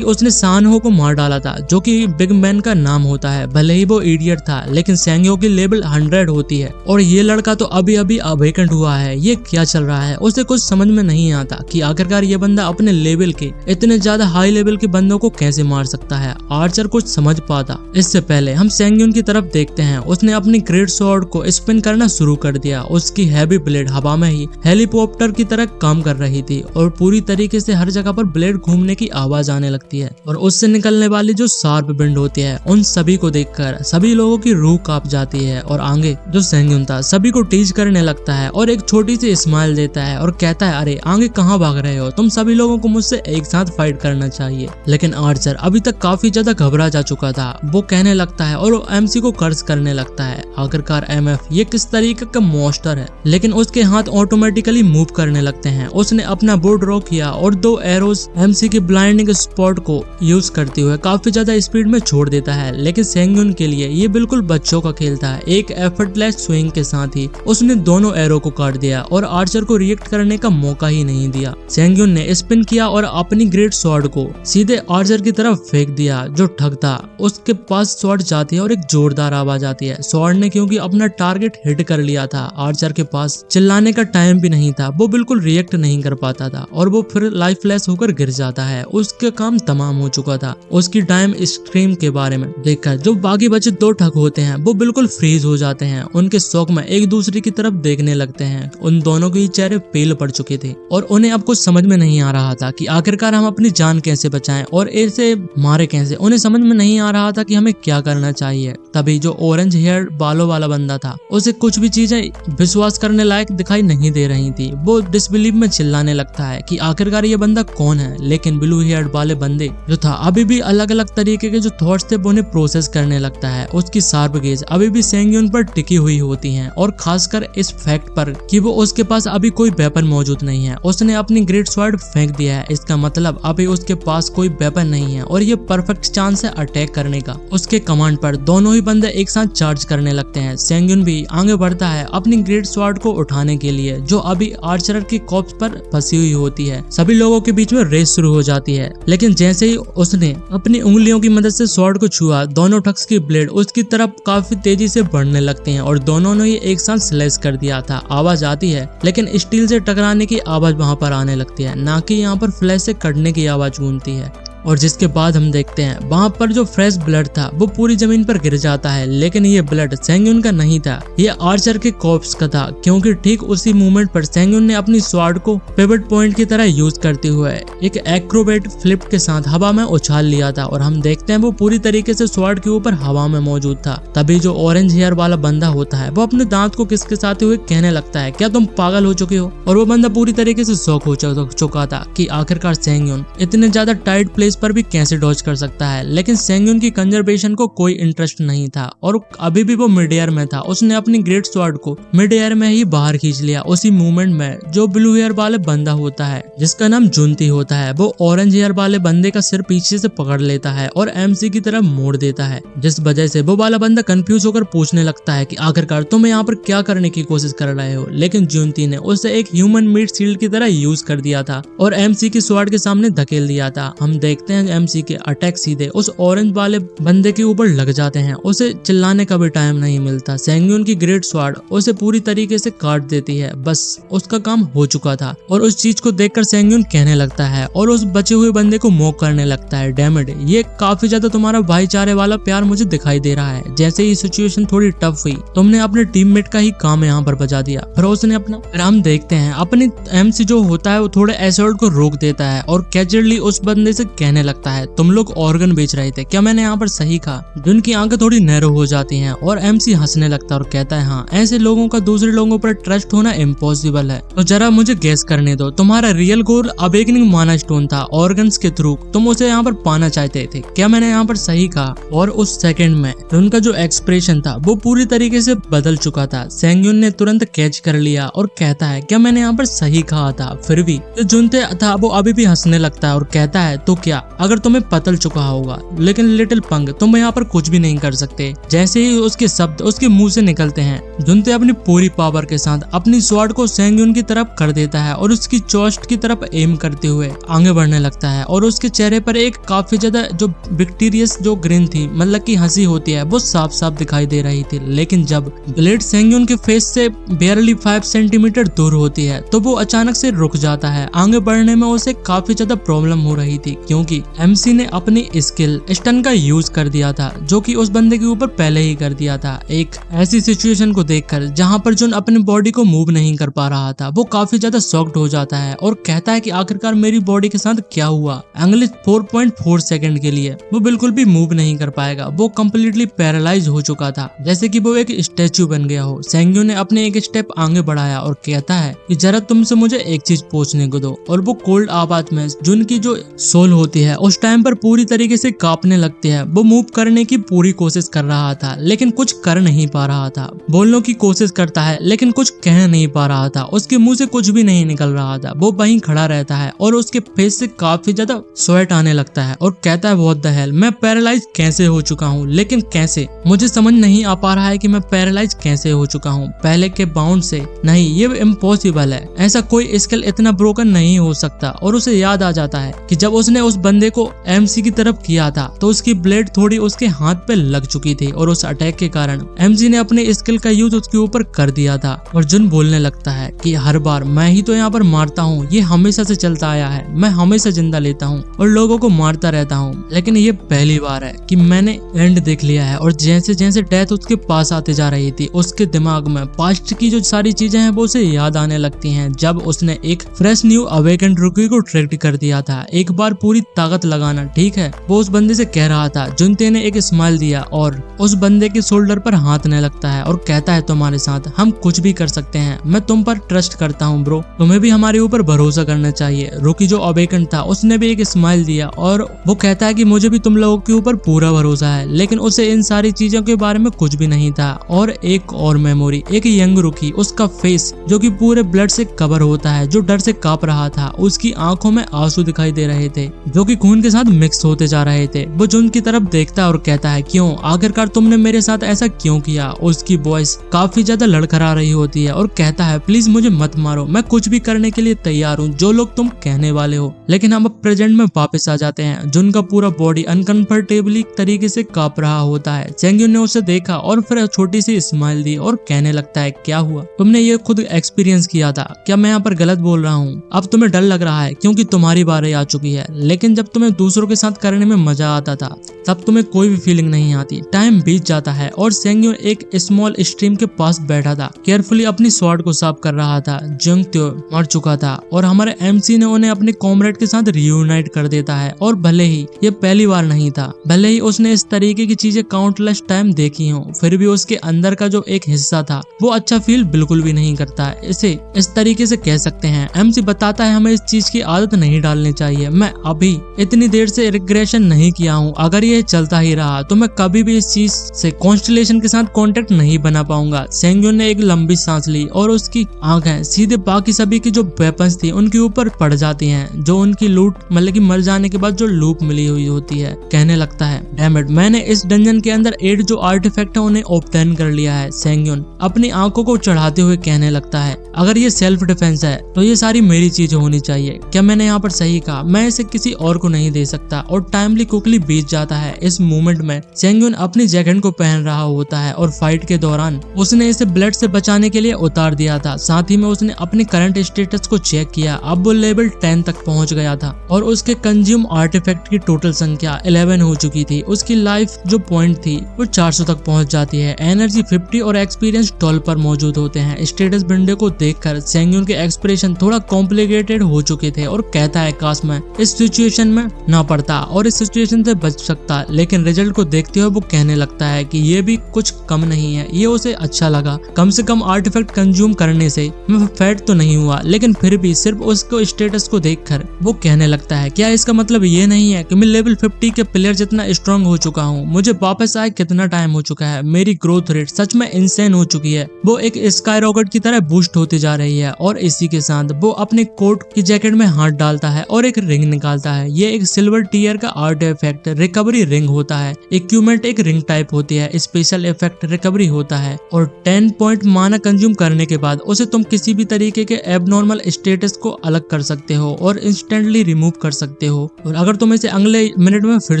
उसने सानहो को मार डाला था, जो कि बिग मैन का नाम होता है। भले ही वो इडियट था, लेकिन सेंगयो की लेवल 100 होती है और ये लड़का तो अभी अभी अवेकेंट हुआ है। ये क्या चल रहा है? उसे कुछ समझ में नहीं आता कि आखिरकार ये बंदा अपने लेवल के, इतने ज्यादा हाई लेवल के बंदों को कैसे मार सकता है। आर्चर कुछ समझ पाता। इससे पहले हम सेंगयोन की तरफ देखते हैं। उसने अपनी ग्रेट स्वॉर्ड को स्पिन करना शुरू कर दिया। उसकी हैवी ब्लेड हवा में ही हेलीकॉप्टर की तरह काम कर रही थी और पूरी तरीके से हर जगह पर ब्लेड घूमने की आवाज आने लगती है और उससे निकलने वाली जो शार्प विंड होती है, उन सभी को देखकर सभी लोगों की रूह कांप जाती है। और आगे जो सेंगयोन था सभी को टीज करने लगता है और एक छोटी सी स्माइल देता है और कहता है, अरे आगे कहाँ भाग रहे हो, तुम सभी लोगों को मुझसे एक साथ फाइट करना चाहिए। लेकिन आर्चर अभी तक काफी ज्यादा घबरा जा चुका था। वो कहने लगता है और वो एमसी को कर्ज करने लगता है, आखिरकार एमएफ ये किस तरीके का मॉन्स्टर है। लेकिन उसके हाथ ऑटोमेटिकली मूव करने लगते हैं। उसने अपना बो ड्रॉ किया और 2 एरोज एमसी की ब्लाइंडिंग स्पॉट को यूज करते हुए काफी ज्यादा स्पीड में छोड़ देता है। लेकिन सेंगयोन के लिए ये बिल्कुल बच्चों का खेल था। एक एफर्टलेस स्विंग के साथ ही उसने दोनों एरो को काट दिया और आर्चर को रिएक्ट करने का मौका ही नहीं दिया। सेंगयोन ने स्पिन किया और अपनी ग्रेट स्वॉर्ड को सीधे आर्चर की तरफ फेंक दिया। जो ठग था उसके पास स्वॉर्ड जाती है और एक जोरदार आवाज आती है। स्वॉर्ड ने क्योंकि अपना टारगेट हिट कर लिया था, आर्चर के पास चिल्लाने का टाइम भी नहीं था। वो बिल्कुल रिएक्ट नहीं कर पाता था और वो फिर लाइफलेस होकर गिर जाता है। उसका काम तमाम हो चुका था। उसकी टाइम स्क्रीम के बारे में देखकर जो बाकी बचे 2 ठग होते हैं वो बिल्कुल फ्रीज हो जाते हैं। उनके शौक में एक दूसरे की तरफ देखने लगते हैं। उन दोनों के चेहरे पेल पड़ चुके थे और उन्हें अब कुछ समझ में नहीं आ रहा था कि आखिरकार हम अपनी जान कैसे बचाएं और इसे मारे कैसे। उन्हें समझ में नहीं आ रहा था कि हमें क्या करना चाहिए। तभी जो ऑरेंज हेयर बालों वाला बंदा था उसे कुछ भी चीजें विश्वास करने लायक दिखाई नहीं दे रही थी। वो डिसबिलीव में चिल्लाने लगता है कि आखिरकार ये बंदा कौन है। लेकिन ब्लू हेयर वाले बंदे जो था अभी भी अलग अलग तरीके के जो थॉट्स थे वो उन्हें प्रोसेस करने लगता है। उसकी शार्प गेज अभी भी सेंगयोन पर टिकी हुई होती है और खासकर इस फैक्ट पर कि वो उसके पास अभी कोई वेपन मौजूद नहीं है। उसने अपनी ग्रेट स्वॉर्ड फेंक दिया है, इसका मतलब अभी उसके पास कोई वेपन नहीं है और ये परफेक्ट चांस है अटैक करने का। उसके कमांड पर दोनों ही बंदे एक साथ चार्ज करने लगते हैं। सेंगयोन भी आगे बढ़ता है अपनी ग्रेट स्वॉर्ड को उठाने के लिए, जो अभी आर्चर के कॉप्स पर फंसी हुई होती है। सभी लोगों के बीच में रेस शुरू हो जाती है। लेकिन जैसे ही उसने अपनी उंगलियों की मदद से स्वॉर्ड को छुआ, दोनों ठग्स की ब्लेड उसकी तरफ काफी तेजी से बढ़ने लगते हैं और दोनों ने एक साथ स्लैश कर दिया था। आवाज आती है लेकिन स्टील से टकराने की आवाज वहां पर आने लगती है, ना कि यहाँ पर फ्लैश से कटने की आवाज गूंजती है। और जिसके बाद हम देखते हैं वहां पर जो फ्रेश ब्लड था वो पूरी जमीन पर गिर जाता है, लेकिन ये ब्लड सेंग्यून का नहीं था, ये आर्चर के कॉर्प्स का था, क्योंकि ठीक उसी मोमेंट पर सेंग्यून ने अपनी स्वॉर्ड को पिवट पॉइंट की तरह यूज करते हुए एक एक्रोबेट फ्लिप के साथ हवा में उछाल लिया था। और हम देखते हैं वो पूरी तरीके से स्वॉर्ड के ऊपर हवा में मौजूद था। तभी जो ऑरेंज हेयर वाला बंदा होता है वो अपने दांत को खिसखिसाते हुए कहने लगता है, क्या तुम पागल हो चुके हो? और वो बंदा पूरी तरीके से शॉक हो चुका था कि आखिरकार सेंग्यून इतने ज्यादा टाइट प्लेस पर भी कैसे डॉज कर सकता है। लेकिन सेंग्यून की कंजर्वेशन को कोई इंटरेस्ट नहीं था और अभी भी वो मिड एयर में था। उसने अपनी ग्रेट स्वॉर्ड को मिड एयर में ही बाहर खींच लिया। उसी मूवमेंट में जो ब्लू हेयर वाले बंदा होता है जिसका नाम जुनती होता है, वो ऑरेंज हेयर वाले बंदे का सिर पीछे से पकड़ लेता है और एमसी की तरफ मोड़ देता है, जिस वजह से वो वाला बंदा कंफ्यूज होकर पूछने लगता है कि आखिरकार तुम यहाँ पर क्या करने की कोशिश कर रहे हो। लेकिन जुनती ने उसे एक ह्यूमन मीट शील्ड की तरह यूज कर दिया था और एमसी की स्वॉर्ड के सामने धकेल दिया था। हम देखते हैं एमसी के अटैक सीधे उस ऑरेंज वाले बंदे के ऊपर लग जाते हैं। उसे चिल्लाने का भी टाइम नहीं मिलता। सेंग्यून की ग्रेट स्वॉर्ड उसे पूरी तरीके से काट देती है। बस उसका काम हो चुका था और उस चीज को देखकर सेंग्यून कहने लगता है और उस बचे हुए बंदे को मॉक करने लगता है, डैम इट, ये काफी ज्यादा तुम्हारा भाईचारे वाला प्यार मुझे दिखाई दे रहा है। जैसे ही सिचुएशन थोड़ी टफ हुई तुमने अपने टीममेट का ही काम यहाँ पर बजा दिया। फिर उसने अपना हम देखते हैं अपनी एमसी जो होता है वो थोड़े एसॉल्ट को रोक देता है और कैजुअली उस बंदे से कहने लगता है, तुम लोग ऑर्गन बेच रहे थे, क्या मैंने यहाँ पर सही कहा? जिनकी आंखें थोड़ी नैरो हो जाती हैं और एमसी हंसने लगता है और कहता है, हाँ, ऐसे लोगों का दूसरे लोगों पर ट्रस्ट होना इम्पॉसिबल है। तो जरा मुझे गेस करने दो, तुम्हारा रियल गोल अवेकनिंग माना स्टोन था, ऑर्गन्स के थ्रू तुम उसे यहाँ पर पाना चाहते थे, क्या मैंने यहाँ पर सही कहा? और उस सेकंड में उनका जो एक्सप्रेशन था वो पूरी तरीके से बदल चुका था। सेंग्यून ने तुरंत कैच कर लिया और कहता है, क्या मैंने यहाँ पर सही कहा था? फिर भी जो जुनते था वो अभी भी हंसने लगता है और कहता है, तो क्या अगर तुम्हें पतल चुका होगा, लेकिन लिटिल पंग तुम यहाँ पर कुछ भी नहीं कर सकते। जैसे ही उसके शब्द उसके मुंह से निकलते हैं जुनते अपनी पूरी पावर के साथ अपनी स्वॉर्ड को सेंग्यून की तरफ कर देता है और उसकी चोस्ट की तरफ एम करते हुए आगे बढ़ने लगता है और उसके चेहरे पर एक काफी ज्यादा जो विक्टोरियस जो ग्रिन थी, मतलब की हंसी होती है, वो साफ साफ दिखाई दे रही थी। लेकिन जब ब्लेड सेंग्यून के फेस से बेयरली 5 सेंटीमीटर दूर होती है तो वो अचानक से रुक जाता है। आगे बढ़ने में उसे काफी ज्यादा प्रॉब्लम हो रही थी क्योंकि एमसी ने अपनी स्किल स्टन का यूज कर दिया था जो कि उस बंदे के ऊपर पहले ही कर दिया था। एक ऐसी सिचुएशन को देखकर जहां पर जुन अपनी बॉडी को मूव नहीं कर पा रहा था वो काफी ज्यादा शॉक्ड हो जाता है और कहता है कि आखिरकार मेरी बॉडी के साथ क्या हुआ। अगले 4.4 सेकंड के लिए वो बिल्कुल भी मूव नहीं कर पाएगा। वो कम्प्लीटली पैरालाइज हो चुका था, जैसे कि वो एक स्टैच्यू बन गया हो। सेंग्यून ने अपने एक स्टेप आगे बढ़ाया और कहता है कि जरा तुमसे मुझे एक चीज पूछने को दो। और वो कोल्ड आवाज में जुन की जो सोल होती है उस टाइम पर पूरी तरीके से कांपने लगती है। वो मूव करने की पूरी कोशिश कर रहा था लेकिन कुछ कर नहीं पा रहा था। बोलने की कोशिश करता है लेकिन कुछ कह नहीं पा रहा था। उसके मुंह से कुछ भी नहीं निकल रहा था। वो वहीं खड़ा रहता है और उसके फेस से काफी ज्यादा स्वेट आने लगता है और कहता है, व्हाट द हेल, मैं पैरालाइज कैसे हो चुका हूँ? लेकिन कैसे? मुझे समझ नहीं आ पा रहा है कि मैं पैरालाइज कैसे हो चुका हूँ पहले के बाउंड से। नहीं, ये इम्पॉसिबल है, ऐसा कोई स्किल इतना ब्रोकन नहीं हो सकता। और उसे याद आ जाता है कि जब उसने उस बंदे को एमसी की तरफ किया था तो उसकी ब्लेड थोड़ी उसके हाथ पे लग चुकी थी और उस अटैक के कारण एमसी ने अपने स्किल का यूज उसके ऊपर कर दिया था। और जुन बोलने लगता है कि हर बार मैं ही तो यहाँ पर मारता हूँ, ये हमेशा से चलता आया है, मैं हमेशा जिंदा लेता हूँ और लोगों को मारता रहता हूँ, लेकिन ये पहली बार है कि मैंने एंड देख लिया है। और जैसे जैसे डेथ उसके पास आते जा रही थी उसके दिमाग में पास्ट की जो सारी चीजें हैं वो उसे याद आने लगती हैं। जब उसने एक फ्रेश न्यू अवेकेंड रुकी को ट्रैक कर दिया था, एक बार पूरी ताकत लगाना, ठीक है, वो उस बंदे से कह रहा था। जुनते ने एक स्माइल दिया और उस बंदे के शोल्डर पर हाथने लगता है और कहता है, तुम्हारे साथ हम कुछ भी कर सकते हैं, मैं तुम पर ट्रस्ट करता हूँ ब्रो, तुम्हें भी हमारे ऊपर भरोसा करना चाहिए। रुकी जो अवेकन था उसने भी एक स्माइल दिया और वो कहता है कि मुझे भी तुम लोगों के ऊपर पूरा भरोसा है, लेकिन उसे इन सारी चीजों के बारे में कुछ भी नहीं था। और एक और मेमोरी, एक यंग रुकी, उसका फेस जो कि पूरे ब्लड से कवर होता है, जो डर से कांप रहा था, उसकी आंखों में आंसू दिखाई दे रहे थे, जो कि खून के साथ मिक्स होते जा रहे थे। वो जुन की तरफ देखता है और कहता है क्यों, आखिरकार तुमने मेरे साथ ऐसा क्यों किया। उसकी वॉइस काफी ज्यादा लड़खड़ा रही होती है और कहता है प्लीज मुझे मत मारो, मैं कुछ भी करने के लिए तैयार हूँ जो लोग तुम कहने वाले हो। लेकिन हम अब प्रेजेंट में वापस आ जाते हैं। जुन का पूरा बॉडी अनकंफर्टेबली तरीके से कांप रहा होता है। सेंग्यून ने उसे देखा और फिर छोटी सी स्माइल दी और कहने लगता है क्या हुआ, तुमने ये खुद एक्सपीरियंस किया था, क्या मैं यहाँ पर गलत बोल रहा हूँ। अब तुम्हें डर लग रहा है क्योंकि तुम्हारी बारी आ चुकी है, लेकिन जब तुम्हें दूसरों के साथ करने में मजा आता था तब तुम्हें कोई भी फीलिंग नहीं आती। टाइम बीत जाता है और सेंग्यून एक स्मॉल स्ट्रीम के पास बैठा था, केयरफुली अपनी स्वॉर्ड को साफ कर रहा था। जंग त्यो मर चुका था और हमारे एमसी ने उन्हें अपने कॉमरेड के साथ रियूनाइट कर देता है। और भले ही ये पहली बार नहीं था, भले ही उसने इस तरीके की चीजें काउंटलेस टाइम देखी हो, फिर भी उसके अंदर का जो एक हिस्सा था वो अच्छा फील बिल्कुल भी नहीं करता। इसे इस तरीके से कह सकते हैं। एमसी बताता है हमें इस चीज की आदत नहीं डालनी चाहिए। मैं अभी इतनी देर से रिग्रेशन नहीं किया हूँ, अगर ये चलता ही रहा तो मैं कभी भी इस चीज से कॉन्स्टलेशन के साथ कांटेक्ट नहीं बना पाऊंगा। सेंग्यून ने एक लंबी सांस ली और उसकी आंखें सीधे बाकी सभी की जो वेपन्स थी उनके ऊपर पड़ जाती हैं, जो उनकी लूट मतलब कि मर जाने के बाद जो लूप मिली हुई होती है। कहने लगता है डैम इट, मैंने इस डंजन के अंदर 8 जो आर्टिफैक्ट है उन्हें ऑब्टेन कर लिया है। सेंग्यून अपनी आंखों को चढ़ाते हुए कहने लगता है अगर ये सेल्फ डिफेंस है तो ये सारी मेरी चीजें होनी चाहिए। क्या मैंने यहाँ पर सही कहा? मैं इसे किसी और को नहीं दे सकता। और टाइमली कुकली बीत जाता है। इस मोमेंट में सेंग्यून अपनी जैकेट को पहन रहा होता है और फाइट के दौरान उसने इसे ब्लड से बचाने के लिए उतार दिया था। साथ ही में उसने अपने करंट स्टेटस को चेक किया। अब वो लेवल 10 तक पहुंच गया था और उसके कंज्यूम आर्टिफैक्ट की टोटल संख्या 11 हो चुकी थी। उसकी लाइफ जो पॉइंट थी वो 400 तक पहुंच जाती है। एनर्जी 50 और एक्सपीरियंस 12 पर मौजूद होते हैं। स्टेटस विंडो को देखकर सेंग्यून के एक्सप्रेशन थोड़ा कॉम्प्लिकेटेड हो चुके थे और कहता है काश मैं इस सिचुएशन में ना पड़ता और इस सिचुएशन से बच सकता। लेकिन रिजल्ट को देखते हुए वो कहने लगता है कि ये भी कुछ कम नहीं है। ये उसे अच्छा लगा, कम से कम आर्टिफैक्ट कंज्यूम करने से मैं फैट तो नहीं हुआ, लेकिन फिर भी सिर्फ उसको स्टेटस को देखकर वो कहने लगता है क्या इसका मतलब ये नहीं है कि मैं लेवल 50 के प्लेयर जितना स्ट्रांग हो चुका हूँ। मुझे वापस आए कितना टाइम हो चुका है, मेरी ग्रोथ रेट सच में इंसेन हो चुकी है। वो एक स्काई रॉकेट की तरह बूस्ट होती जा रही है। और इसी के साथ वो अपने कोट की जैकेट में हाथ डालता है और एक रिंग निकालता है। ये एक सिल्वर टीयर का आर्टिफैक्ट रिकवरी रिंग होता है। इक्विपमेंट एक रिंग टाइप होती है, स्पेशल इफेक्ट रिकवरी होता है और 10 पॉइंट माना कंज्यूम करने के बाद उसे तुम किसी भी तरीके के एबनॉर्मल स्टेटस को अलग कर सकते हो और इंस्टेंटली रिमूव कर सकते हो। और अगर तुम इसे अगले मिनट में फिर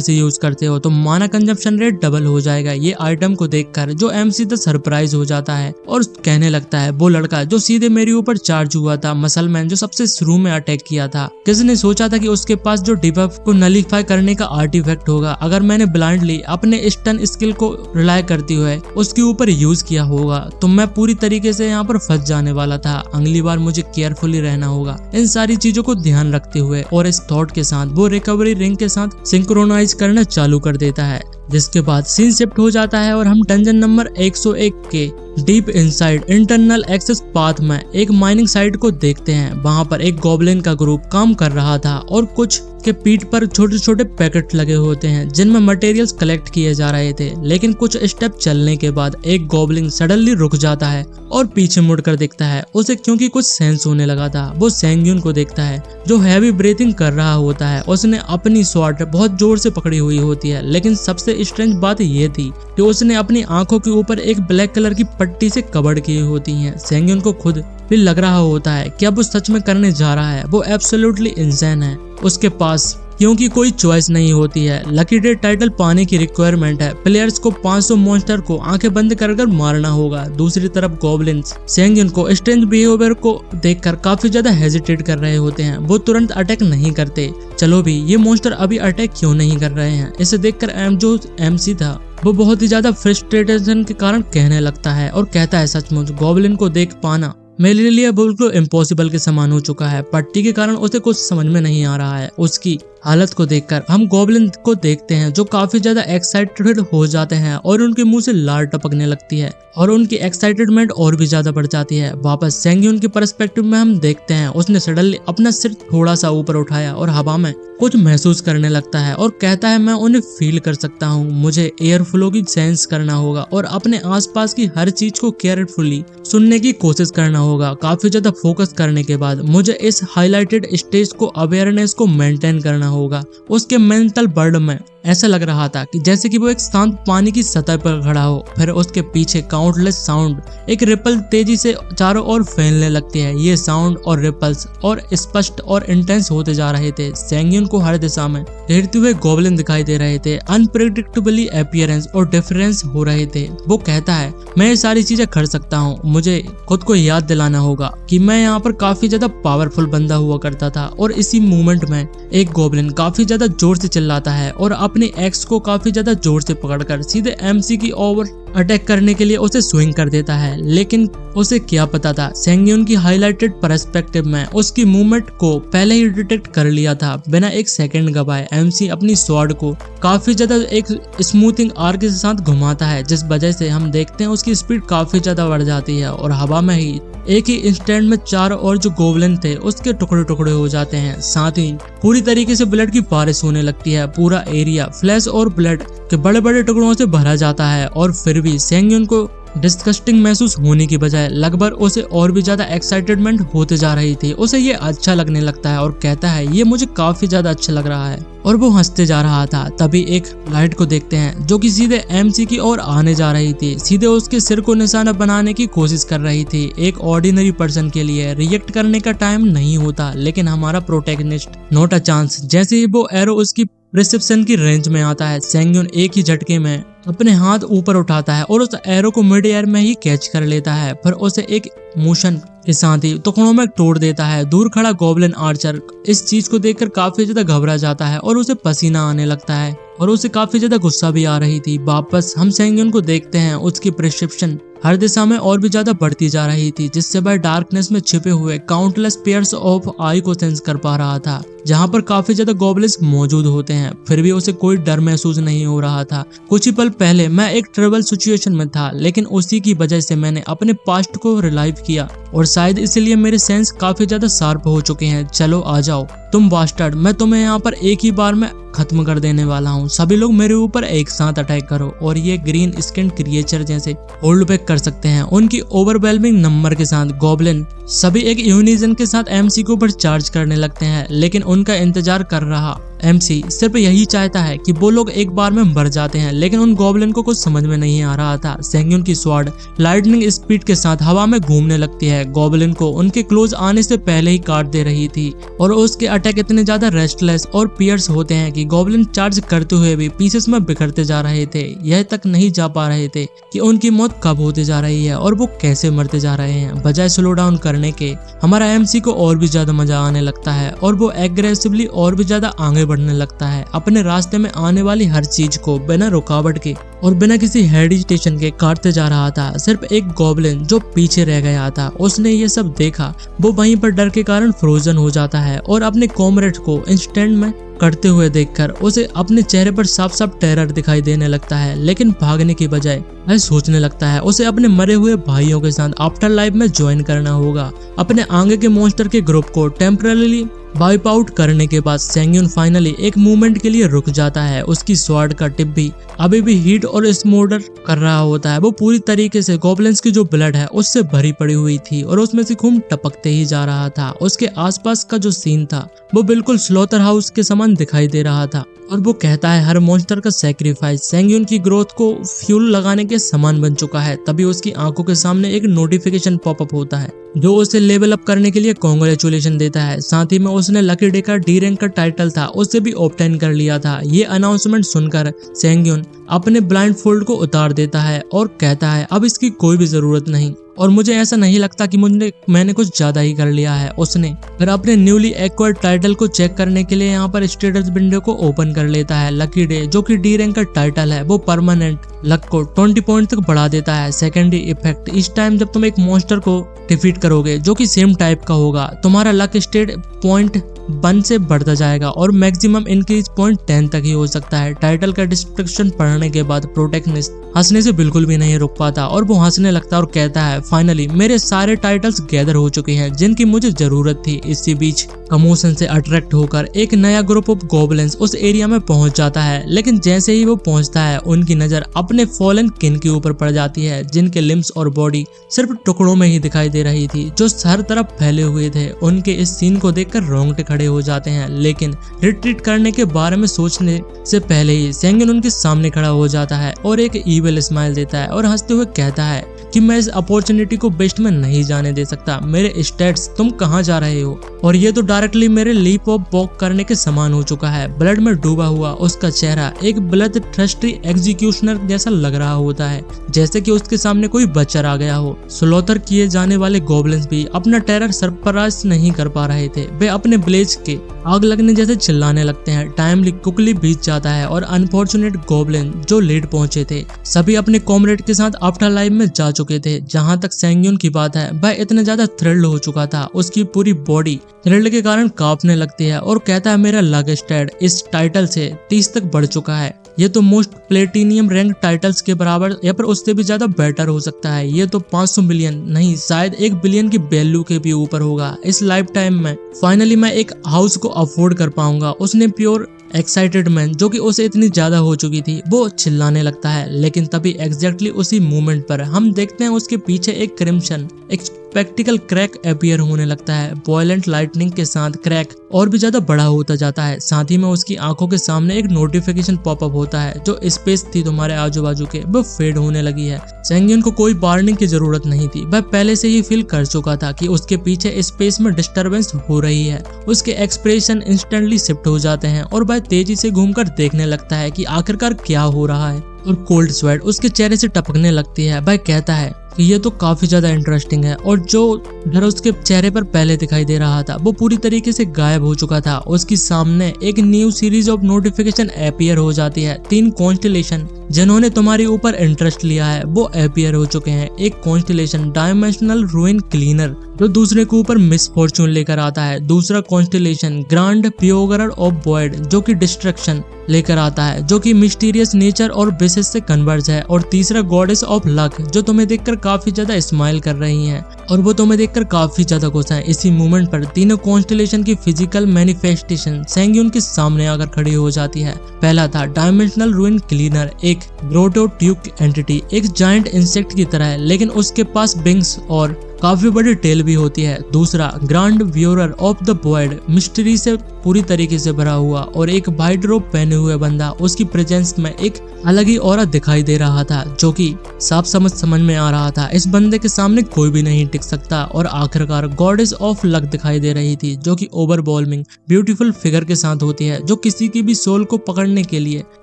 से यूज करते हो तो माना कंजम्पशन रेट डबल हो जाएगा। ये आइटम को देखकर जो एमसी द सरप्राइज हो जाता है और कहने लगता है वो लड़का जो सीधे मेरे ऊपर चार्ज हुआ था, मसलमैन जो सबसे शुरू में अटैक किया था, किसने सोचा था कि उसके पास जो डिबफ को नलीफाई करने का आर्टिफैक्ट होगा। अगर मैंने ब्लाइंडली अपने स्टन स्किल को रिलाय करते हुए उसके ऊपर यूज किया होगा तो मैं पूरी तरीके से यहाँ पर फंस जाने वाला था। अगली बार मुझे केयरफुली रहना होगा। इन सारी चीजों को ध्यान रखते हुए और इस थॉट के साथ वो रिकवरी रिंग के साथ सिंक्रोनाइज करना चालू कर देता है, जिसके बाद सीन शिफ्ट हो जाता है और हम डंजन नंबर 101 के deep inside internal access path में एक माइनिंग साइट को देखते हैं। वहां पर एक गॉब्लिन का ग्रुप काम कर रहा था और कुछ के पीठ पर छोटे छोटे पैकेट लगे होते हैं जिनमें मटेरियल्स कलेक्ट किए जा रहे थे। लेकिन कुछ स्टेप चलने के बाद एक गॉब्लिन सडनली रुक जाता है और पीछे मुड़कर देखता है उसे, क्योंकि कुछ सेंस होने लगा था। वो सेंग्यून को देखता है जो हैवी ब्रीथिंग कर रहा होता है। उसने अपनी स्वॉर्ड बहुत जोर से पकड़ी हुई होती है, लेकिन सबसे स्ट्रेंज बात ये थी कि उसने अपनी आंखों के ऊपर एक ब्लैक कलर की पट्टी से कवर की होती है। सेंग्यून को खुद भी लग रहा होता है कि अब वो सच में करने जा रहा है। वो एब्सोल्युटली इंसान है। उसके पास क्योंकि कोई चॉइस नहीं होती है। लकी डे टाइटल पाने की रिक्वायरमेंट है। प्लेयर्स को 500 मॉन्स्टर को आंखें बंद कर मारना होगा। दूसरी तरफ गॉब्लिन्स सेंग्यून को स्ट्रेंज बिहेवियर को देखकर काफी ज्यादा हेजिटेट कर रहे होते हैं। वो तुरंत अटैक नहीं करते। चलो भी, ये मॉन्स्टर अभी अटैक क्यों नहीं कर रहे हैं? इसे देखकर जो एमसी था वो बहुत ही ज्यादा फ्रस्ट्रेशन के कारण कहने लगता है और कहता है सचमुच गॉब्लिन को देख पाना मेरे लिए बिल्कुल इम्पॉसिबल के समान हो चुका है। पट्टी के कारण उसे कुछ समझ में नहीं आ रहा है। उसकी हालत को देखकर हम गॉब्लिन को देखते हैं जो काफी ज्यादा एक्साइटेड हो जाते हैं और उनके मुंह से लार टपकने लगती है और उनकी एक्साइटेडमेंट और भी ज्यादा बढ़ जाती है। वापस सेंग्यून के पर्सपेक्टिव में हम देखते हैं उसने सडनली अपना सिर थोड़ा सा ऊपर उठाया और हवा में कुछ महसूस करने लगता है और कहता है मैं उन्हें फील कर सकता हूँ। मुझे एयर फ्लो की सेंस करना होगा और अपने आसपास की हर चीज को केयरफुली सुनने की कोशिश करना होगा। काफी ज्यादा फोकस करने के बाद मुझे इस हाईलाइटेड स्टेज को अवेयरनेस को मेंटेन करना होगा। उसके मेंटल वर्ल्ड में ऐसा लग रहा था कि जैसे कि वो एक शांत पानी की सतह पर खड़ा हो। फिर उसके पीछे काउंटलेस साउंड एक रिपल तेजी से चारों ओर फैलने लगती है। ये साउंड और रिपल्स और स्पष्ट और इंटेंस होते जा रहे थे। सेंग्यून को हर दिशा में घेरते हुए गॉब्लिन दिखाई दे रहे थे। अनप्रेडिक्टेबली अपीयरेंस और डिफरेंस हो रहे थे। वो कहता है, मैं ये सारी चीजें कर सकता हूँ। मुझे खुद को याद दिलाना होगा कि मैं यहाँ पर काफी ज्यादा पावरफुल बंदा हुआ करता था। और इसी मोमेंट में एक गॉब्लिन काफी ज्यादा जोर से चिल्लाता है और अपने एक्स को काफी ज्यादा जोर से पकड़कर सीधे एमसी की ओवर अटैक करने के लिए उसे स्विंग कर देता है। लेकिन उसे क्या पता था, सेंग्यून की हाईलाइटेड पर्सपेक्टिव में उसकी मूवमेंट को पहले ही डिटेक्ट कर लिया था। बिना एक सेकंड गवाए एमसी अपनी स्वॉर्ड को काफी ज्यादा एक स्मूथिंग आर्क के साथ घुमाता है, जिस वजह से हम देखते हैं उसकी स्पीड काफी ज्यादा बढ़ जाती है और हवा में ही एक ही इंस्टेंट में चारों ओर जो गोब्लिन थे उसके टुकड़े टुकड़े हो जाते हैं। साथ ही पूरी तरीके से ब्लड की बारिश होने लगती है। पूरा एरिया फ्लैश और ब्लड के बड़े बड़े टुकड़ों से भरा जाता है। और फिर भी सेंग्यून को डिस्गस्टिंग महसूस होने की बजाय लगभग उसे और भी ज्यादा एक्साइटेडमेंट होते जा रही थी। उसे ये अच्छा लगने लगता है और कहता है, ये मुझे काफी ज्यादा अच्छा लग रहा है। और वो हंसते जा रहा था। तभी एक लाइट को देखते हैं जो कि सीधे एमसी की ओर आने जा रही थी। सीधे उसके सिर को निशाना बनाने की कोशिश कर रही थी। एक ऑर्डिनरी पर्सन के लिए रिएक्ट करने का टाइम नहीं होता, लेकिन हमारा प्रोटैगनिस्ट नॉट अ चांस। जैसे ही वो एरो उसकी रिसेप्शन की रेंज में आता है, सेंग्यून एक ही झटके में अपने हाथ ऊपर उठाता है और उस एरो को मिड एयर में ही कैच कर लेता है। फिर उसे एक मोशन के साथ ही टुकड़ों में तोड़ देता है। दूर खड़ा गॉब्लिन आर्चर इस चीज को देखकर काफी ज्यादा घबरा जाता है और उसे पसीना आने लगता है और उसे काफी ज्यादा गुस्सा भी आ रही थी। वापस हम सेंग्यून को देखते हैं। उसकी प्रिस्क्रिप्शन हर दिशा में और भी ज्यादा बढ़ती जा रही थी, जिससे वह डार्कनेस में छिपे हुए काउंटलेस पेयर्स ऑफ आई को सेंस कर पा रहा था, जहां पर काफी ज्यादा गॉब्लिन्स मौजूद होते हैं। फिर भी उसे कोई डर महसूस नहीं हो रहा था। कुछ ही पल पहले मैं एक ट्रबल सिचुएशन में था, लेकिन उसी की वजह से मैंने अपने पास्ट को रिलाइव किया और शायद इसलिए मेरे सेंस काफी ज्यादा शार्प हो चुके हैं। चलो आ जाओ तुम बास्टर्ड, मैं तुम्हें यहाँ पर एक ही बार में खत्म कर देने वाला हूँ। सभी लोग मेरे ऊपर एक साथ अटैक करो। और ये ग्रीन स्किन क्रिएचर जैसे होल्ड बैक कर सकते हैं। उनकी ओवरवेलमिंग नंबर के साथ गॉब्लिन सभी एक यूनिजन के साथ एमसी के ऊपर चार्ज करने लगते हैं, लेकिन उनका इंतजार कर रहा एमसी सिर्फ यही चाहता है कि वो लोग एक बार में मर जाते हैं। लेकिन उन गॉब्लिन को कुछ समझ में नहीं आ रहा था। सेंग्यून की स्वॉर्ड लाइटनिंग स्पीड के साथ हवा में घूमने लगती है। गॉब्लिन को उनके क्लोज आने से पहले ही काट दे रही थी और उसके अटैक इतने ज्यादा रेस्टलेस और पियर्स होते हैं कि गॉब्लिन चार्ज करते हुए भी पीसेस में बिखरते जा रहे थे। यह तक नहीं जा पा रहे थे कि उनकी मौत कब होती जा रही है और वो कैसे मरते जा रहे हैं। बजाय स्लो डाउन करने के हमारा एमसी को और भी ज्यादा मजा आने लगता है और वो एग्रेसिवली और भी ज्यादा आगे बढ़ने लगता है, अपने रास्ते में आने वाली हर चीज को बिना रुकावट के और बिना किसी हेजिटेशन के काटते जा रहा था। सिर्फ एक गॉब्लिन जो पीछे रह गया था, उसने ये सब देखा। वो वहीं पर डर के कारण फ्रोजन हो जाता है और अपने कॉमरेड को इंस्टेंट में करते हुए देखकर उसे अपने चेहरे पर साफ साफ टेरर दिखाई देने लगता है। लेकिन भागने की बजाय वह सोचने लगता है उसे अपने मरे हुए भाइयों के साथ आफ्टर लाइफ में ज्वाइन करना होगा। अपने आगे के मॉन्स्टर के ग्रुप को टेम्पररी वाइप आउट करने के बाद सेंग्यून फाइनली एक मूवमेंट के लिए रुक जाता है। उसकी स्वॉर्ड का टिप भी अभी भी हीट और स्मोल्डर कर रहा होता है। वो पूरी तरीके से गॉब्लिन्स की जो ब्लड है उससे भरी पड़ी हुई थी और उसमें से खून टपकते ही जा रहा था। उसके आसपास का जो सीन था वो बिल्कुल स्लॉटर हाउस के समान दिखाई दे रहा था और वो कहता है हर मॉन्स्टर का सैक्रिफाइस सेंग्यून की ग्रोथ को फ्यूल लगाने के समान बन चुका है। तभी उसकी आंखों के सामने एक नोटिफिकेशन पॉपअप होता है जो उसे लेवल अप करने के लिए कांग्रेचुलेशन देता है। साथ ही में उसने लकी डे का डी रैंक का टाइटल था उसे भी ऑब्टेन कर लिया था। ये अनाउंसमेंट सुनकर सेंग्यून अपने ब्लाइंड फोल्ड को उतार देता है और कहता है अब इसकी कोई भी जरूरत नहीं और मुझे ऐसा नहीं लगता कि मैंने कुछ ज्यादा ही कर लिया है। उसने फिर अपने न्यूली एक्वायर्ड टाइटल को चेक करने के लिए यहाँ पर स्टेटस विंडो को ओपन कर लेता है। लकी डे जो कि डी रैंक का टाइटल है वो परमानेंट लक को 20 पॉइंट तक बढ़ा देता है। सेकेंडरी इफेक्ट, इस टाइम जब तुम एक मॉन्स्टर को डिफीट करोगे जो कि सेम टाइप का होगा, तुम्हारा लक स्टेट पॉइंट 1 से बढ़ता जाएगा और मैक्सिमम इंक्रीज पॉइंट 10 तक ही हो सकता है। टाइटल का डिस्क्रिप्शन पढ़ने के बाद प्रोटैगनिस्ट हंसने से बिल्कुल भी नहीं रुक पाता और वो हंसने लगता है और कहता है फाइनली मेरे सारे टाइटल्स गैदर हो चुके हैं जिनकी मुझे जरूरत थी। इसी बीच कमोशन से अट्रैक्ट होकर एक नया ग्रुप ऑफ गॉबलिन्स उस एरिया में पहुंच जाता है। लेकिन जैसे ही वो पहुंचता है उनकी नजर अपने फॉलन किन के ऊपर पड़ जाती है, जिनके लिम्स और बॉडी सिर्फ टुकड़ों में ही दिखाई दे रही थी, जो हर तरफ फैले हुए थे। उनके इस सीन को देखकर रोंगटे खड़े हो जाते हैं, लेकिन रिट्रीट करने के बारे में सोचने से पहले ही सेंगिन उनके सामने खड़ा हो जाता है और एक ईविल स्माइल देता है और हंसते हुए कहता है कि मैं इस अपॉर्चुनिटी को वेस्ट में नहीं जाने दे सकता। मेरे स्टेट्स, तुम कहाँ जा रहे हो? और ये तो डायरेक्टली मेरे लीप ऑफ वॉक करने के समान हो चुका है। ब्लड में डूबा हुआ उसका चेहरा एक ब्लड थ्रस्टी एग्जीक्यूशनर जैसा लग रहा होता है, जैसे कि उसके सामने कोई बच्चा आ गया हो। स्लॉटर किए जाने वाले गॉबलिन्स भी अपना टेरर सरपराज नहीं कर पा रहे थे। वे अपने ब्लेज के आग लगने जैसे चिल्लाने लगते हैं। टाइम क्विकली बीत जाता है और अनफॉर्चुनेट गॉबलिन जो लेट पहुंचे थे सभी अपने कॉमरेड के साथ आफ्टर लाइफ में जा चुके थे। जहां तक सेंग्यून की बात है, वह इतना ज्यादा थ्रिल्ड हो चुका था, उसकी पूरी बॉडी थ्रिल्ड के कारण कांपने लगती है और कहता है मेरा लक स्टैट इस टाइटल से 30 तक बढ़ चुका है। ये तो मोस्ट प्लेटिनियम रैंक टाइटल्स के बराबर या पर उससे भी ज्यादा बेटर हो सकता है। ये तो 500 मिलियन नहीं, शायद 1 बिलियन की वैल्यू के भी ऊपर होगा इस लाइफ टाइम में। फाइनली मैं एक हाउस को अफोर्ड कर पाऊंगा। उसने प्योर एक्साइटेड मैन, जो कि उसे इतनी ज्यादा हो चुकी थी, वो चिल्लाने लगता है। लेकिन तभी एग्जैक्टली उसी मोमेंट पर हम देखते हैं उसके पीछे एक क्रिम्सन एक स्पेक्टिकल क्रैक अपीयर होने लगता है। वॉयलेंट लाइटनिंग के साथ क्रैक और भी ज्यादा बड़ा होता जाता है। साथ ही में उसकी आंखों के सामने एक नोटिफिकेशन पॉपअप होता है, जो स्पेस थी तुम्हारे आजू बाजू के वो फेड होने लगी है। सेंगिन को कोई वार्निंग की जरूरत नहीं थी, वह पहले से ही फील कर चुका था कि उसके पीछे स्पेस में डिस्टरबेंस हो रही है। उसके एक्सप्रेशन इंस्टेंटली शिफ्ट हो जाते हैं और वह तेजी से घूमकर देखने लगता है कि आखिरकार क्या हो रहा है, और कोल्ड स्वेट उसके चेहरे से टपकने लगती है। वह कहता है कि ये तो काफी ज्यादा इंटरेस्टिंग है, और जो डर उसके चेहरे पर पहले दिखाई दे रहा था वो पूरी तरीके से गायब हो चुका था। उसके सामने एक new series of notification appear हो जाती है। 3 कॉन्स्टेलेशन जिन्होंने तुम्हारे ऊपर इंटरेस्ट लिया है वो अपीयर हो चुके हैं। एक कॉन्स्टेलेशन डायमेंशनल रूइन क्लीनर जो दूसरे के ऊपर मिसफॉर्चून लेकर आता है। दूसरा कॉन्स्टेलेशन ग्रांड प्योगरर ऑफ वॉइड जो कि डिस्ट्रक्शन लेकर आता है, जो कि मिस्टीरियस नेचर और विशेष से कन्वर्ज है। और तीसरा गॉडेस ऑफ लक जो तुम्हें देखकर काफी ज्यादा स्माइल कर रही हैं और वो तुम्हें देखकर काफी ज्यादा खुश हैं। इसी मोमेंट पर तीनों कॉन्स्टेलेशन की फिजिकल मैनिफेस्टेशन सेंग्यून के सामने आकर खड़ी हो जाती है। पहला था डायमेंशनल रूइन क्लीनर, एक ग्रोटोट्यूक एंटिटी, एक जायंट इंसेक्ट की तरह है, लेकिन उसके पास विंग्स और काफी बड़ी टेल भी होती है। दूसरा grand viewer of the void, mystery से पूरी तरीके से भरा हुआ और एक वाइट रोब पहने हुए बंदा, उसकी प्रेजेंस में एक अलग ही ऑरा दिखाई दे रहा था, जो कि साफ समझ में आ रहा था इस बंदे के सामने कोई भी नहीं टिक सकता। और आखिरकार गॉडेस ऑफ लक दिखाई दे रही थी, जो कि ओवरवेलमिंग ब्यूटीफुल फिगर के साथ होती है, जो किसी की भी सोल को पकड़ने के लिए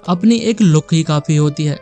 अपनी एक लुक ही काफी होती है।